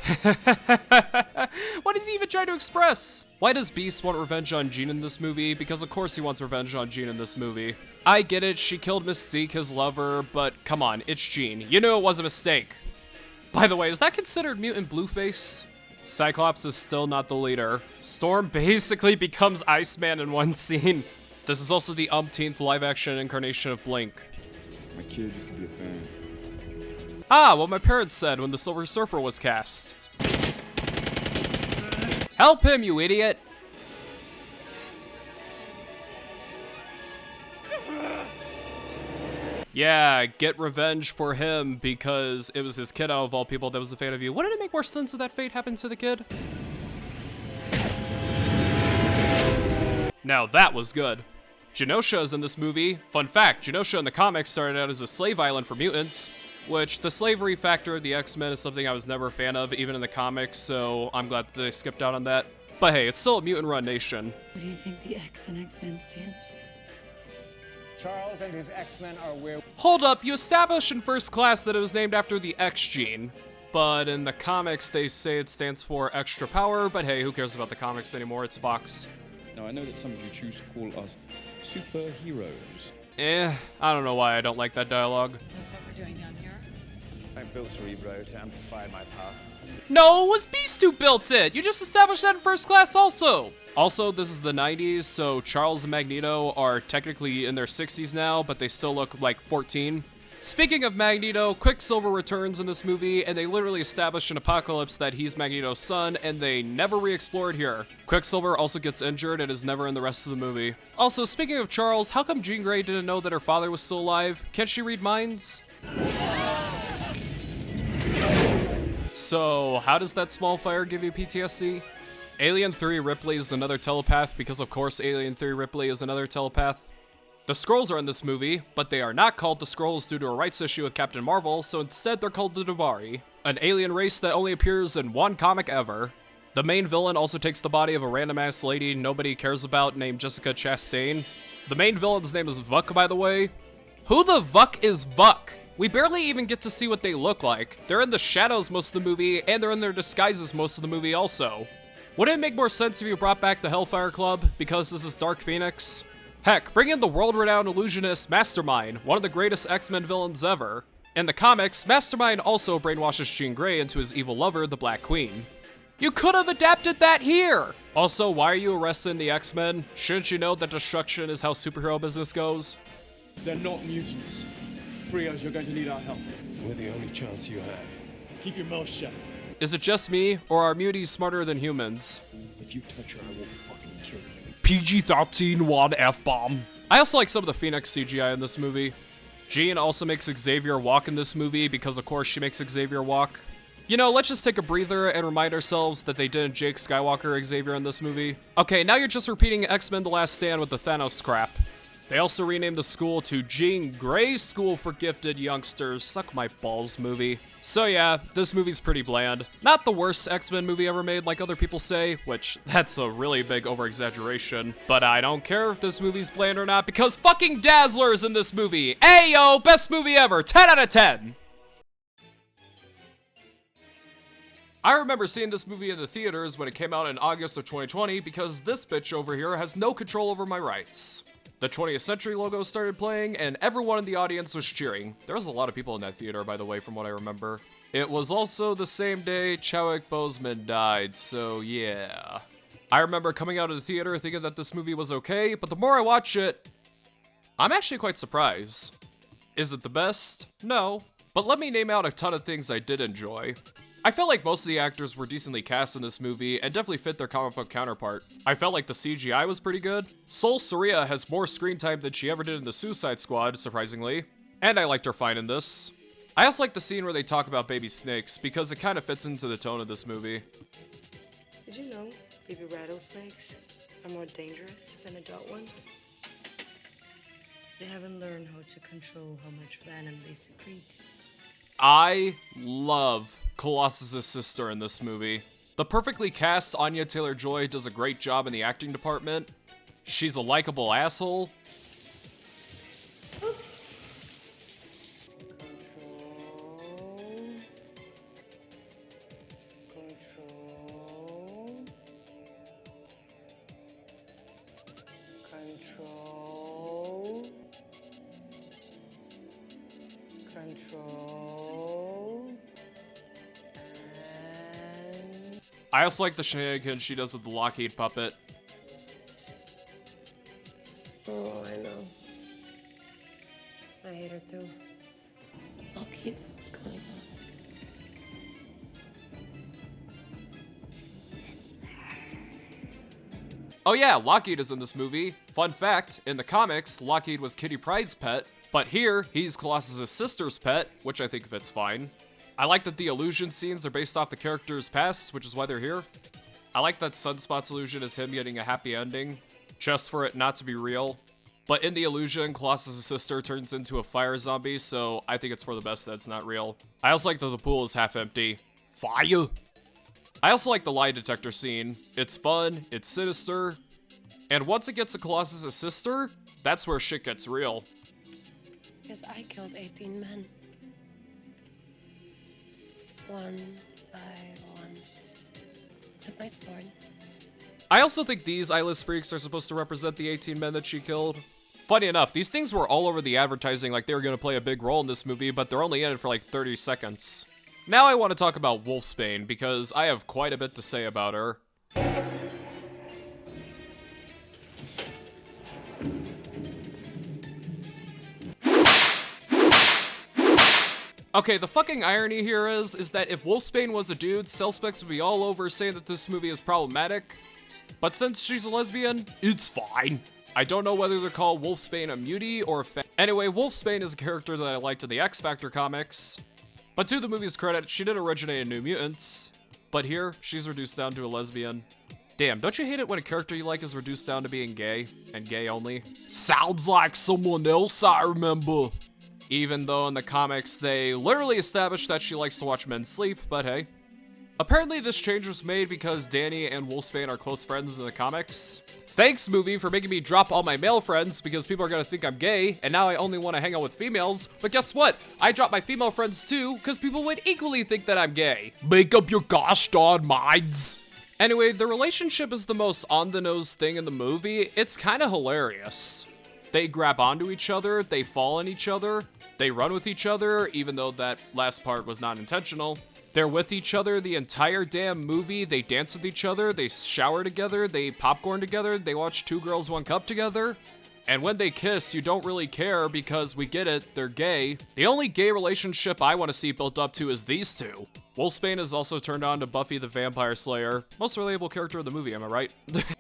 What is he even trying to express? Why does Beast want revenge on Jean in this movie? Because of course he wants revenge on Jean in this movie. I get it, she killed Mystique, his lover, but come on, it's Jean. You knew it was a mistake. By the way, is that considered mutant blueface? Cyclops is still not the leader. Storm basically becomes Iceman in one scene. This is also the umpteenth live-action incarnation of Blink. My kid used to be a fan. Ah, what my parents said when the Silver Surfer was cast. Help him, you idiot! Yeah, get revenge for him because it was his kid out of all people that was a fan of you. Wouldn't it make more sense if that fate happened to the kid? Now that was good. Genosha is in this movie. Fun fact, Genosha in the comics started out as a slave island for mutants, which the slavery factor of the X-Men is something I was never a fan of, even in the comics, so I'm glad that they skipped out on that. But hey, it's still a mutant-run nation. What do you think the X in X-Men stands for? Charles and his X-Men are where... Hold up, you established in First Class that it was named after the X gene. But in the comics, they say it stands for extra power, but hey, who cares about the comics anymore? It's Fox. Now, I know that some of you choose to call us superheroes. I don't know why I don't like that dialogue. That's what we're doing down here. I built Cerebro to amplify my power. No, it was Beast who built it! You just established that in First Class also! Also, this is the 90s, so Charles and Magneto are technically in their 60s now, but they still look like 14. Speaking of Magneto, Quicksilver returns in this movie, and they literally establish in Apocalypse that he's Magneto's son, and they never re-explore it here. Quicksilver also gets injured and is never in the rest of the movie. Also, speaking of Charles, how come Jean Grey didn't know that her father was still alive? Can't she read minds? So, how does that small fire give you PTSD? Alien 3 Ripley is another telepath because of course Alien 3 Ripley is another telepath. The Skrulls are in this movie, but they are not called the Skrulls due to a rights issue with Captain Marvel, so instead they're called the Dubari, an alien race that only appears in one comic ever. The main villain also takes the body of a random-ass lady nobody cares about named Jessica Chastain. The main villain's name is Vuk, by the way. Who the Vuk is Vuk? We barely even get to see what they look like. They're in the shadows most of the movie, and they're in their disguises most of the movie also. Wouldn't it make more sense if you brought back the Hellfire Club, because this is Dark Phoenix? Heck, bring in the world-renowned illusionist Mastermind, one of the greatest X-Men villains ever. In the comics, Mastermind also brainwashes Jean Grey into his evil lover, the Black Queen. You could have adapted that here! Also, why are you arresting the X-Men? Shouldn't you know that destruction is how superhero business goes? They're not mutants. Frios, you're going to need our help. We're the only chance you have. Keep your mouth shut. Is it just me, or are muties smarter than humans? If you touch her, I will fucking kill you. PG-13 1 F-bomb. I also like some of the Phoenix CGI in this movie. Jean also makes Xavier walk in this movie because of course she makes Xavier walk. You know, let's just take a breather and remind ourselves that they didn't Jake Skywalker Xavier in this movie. Okay, now you're just repeating X-Men The Last Stand with the Thanos crap. They also renamed the school to Jean Grey School for Gifted Youngsters. Suck my balls movie. So yeah, this movie's pretty bland. Not the worst X-Men movie ever made like other people say, which that's a really big over-exaggeration. But I don't care if this movie's bland or not because fucking Dazzler's in this movie. Ayo, best movie ever, 10 out of 10. I remember seeing this movie in the theaters when it came out in August of 2020 because this bitch over here has no control over my rights. The 20th Century logo started playing, and everyone in the audience was cheering. There was a lot of people in that theater, by the way, from what I remember. It was also the same day Chadwick Boseman died, so yeah. I remember coming out of the theater thinking that this movie was okay, but the more I watch it, I'm actually quite surprised. Is it the best? No. But let me name out a ton of things I did enjoy. I felt like most of the actors were decently cast in this movie and definitely fit their comic book counterpart. I felt like the CGI was pretty good. Sol Soria has more screen time than she ever did in the Suicide Squad, surprisingly. And I liked her fine in this. I also like the scene where they talk about baby snakes because it kind of fits into the tone of this movie. Did you know baby rattlesnakes are more dangerous than adult ones? They haven't learned how to control how much venom they secrete. I love Colossus' sister in this movie. The perfectly cast Anya Taylor-Joy does a great job in the acting department. She's a likable asshole. I also like the shenanigans she does with the Lockheed puppet. Oh, I know. I hate her too. Lockheed, what's going on? Oh yeah, Lockheed is in this movie. Fun fact, in the comics, Lockheed was Kitty Pryde's pet, but here, he's Colossus' sister's pet, which I think fits fine. I like that the illusion scenes are based off the character's past, which is why they're here. I like that Sunspot's illusion is him getting a happy ending, just for it not to be real. But in the illusion, Colossus' sister turns into a fire zombie, so I think it's for the best that it's not real. I also like that the pool is half empty. Fire! I also like the lie detector scene. It's fun, it's sinister, and once it gets to Colossus' sister, that's where shit gets real. Because I killed 18 men. One by one. With my sword. I also think these eyeless freaks are supposed to represent the 18 men that she killed. Funny enough, these things were all over the advertising like they were going to play a big role in this movie, but they're only in it for like 30 seconds. Now I want to talk about Wolfsbane, because I have quite a bit to say about her. Okay, the fucking irony here is that if Wolfsbane was a dude, cell specs would be all over saying that this movie is problematic. But since she's a lesbian, it's fine. I don't know whether to call Wolfsbane a mutie or a Anyway, Wolfsbane is a character that I liked in the X Factor comics. But to the movie's credit, she did originate in New Mutants. But here, she's reduced down to a lesbian. Damn, don't you hate it when a character you like is reduced down to being gay, and gay only? Sounds like someone else I remember. Even though in the comics, they literally established that she likes to watch men sleep, but hey. Apparently this change was made because Danny and Wolfsbane are close friends in the comics. Thanks, movie, for making me drop all my male friends because people are gonna think I'm gay, and now I only want to hang out with females. But guess what? I dropped my female friends too, because people would equally think that I'm gay. Make up your gosh darn minds. Anyway, the relationship is the most on-the-nose thing in the movie. It's kind of hilarious. They grab onto each other, they fall on each other, they run with each other, even though that last part was not intentional. They're with each other the entire damn movie, they dance with each other, they shower together, they eat popcorn together, they watch Two Girls, One Cup together. And when they kiss, you don't really care because we get it, they're gay. The only gay relationship I want to see built up to is these two. Wolfsbane is also turned on to Buffy the Vampire Slayer. Most relatable character in the movie, am I right?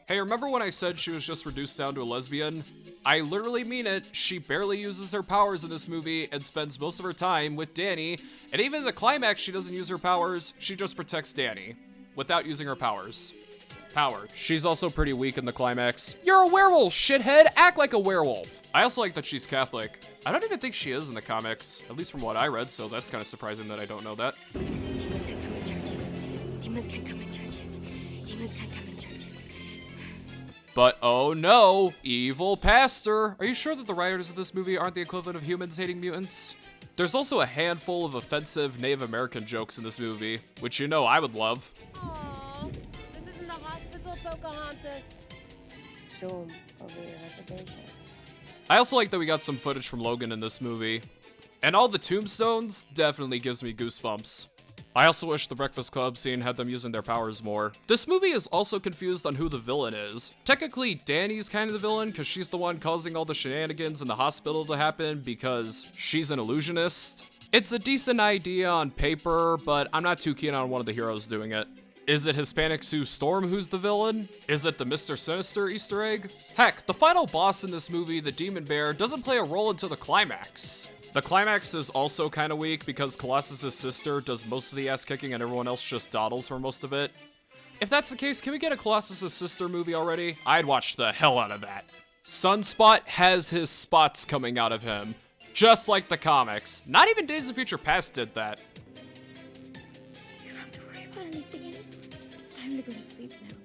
Hey, remember when I said she was just reduced down to a lesbian? I literally mean it. She barely uses her powers in this movie and spends most of her time with Danny. And even in the climax, she doesn't use her powers. She just protects Danny without using her powers. She's also pretty weak in the climax. You're a werewolf, shithead! Act like a werewolf! I also like that she's Catholic. I don't even think she is in the comics, at least from what I read, so that's kind of surprising that I don't know that. Demons can come in churches. Demons can come in churches. Demons can come in churches. But oh no, evil pastor! Are you sure that the writers of this movie aren't the equivalent of humans hating mutants? There's also a handful of offensive Native American jokes in this movie, which you know I would love. Aww, this isn't the hospital, Pocahontas. Dome over your reservation. I also like that we got some footage from Logan in this movie. And all the tombstones definitely gives me goosebumps. I also wish the Breakfast Club scene had them using their powers more. This movie is also confused on who the villain is. Technically, Danny's kind of the villain because she's the one causing all the shenanigans in the hospital to happen because she's an illusionist. It's a decent idea on paper, but I'm not too keen on one of the heroes doing it. Is it Hispanic Sue Storm who's the villain? Is it the Mr. Sinister Easter egg? Heck, the final boss in this movie, the Demon Bear, doesn't play a role until the climax. The climax is also kind of weak because Colossus' sister does most of the ass kicking and everyone else just dawdles for most of it. If that's the case, can we get a Colossus' sister movie already? I'd watch the hell out of that. Sunspot has his spots coming out of him, just like the comics. Not even Days of Future Past did that. You don't have to worry about anything anymore. It's time to go to sleep now.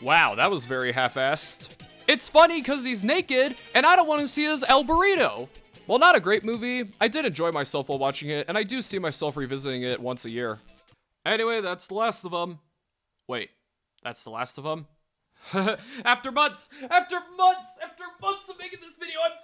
Wow, that was very half-assed. It's funny because he's naked, and I don't want to see his El Burrito. Well, not a great movie. I did enjoy myself while watching it, and I do see myself revisiting it once a year. Anyway, that's the last of them. Wait, that's the last of them? After months of making this video, I'm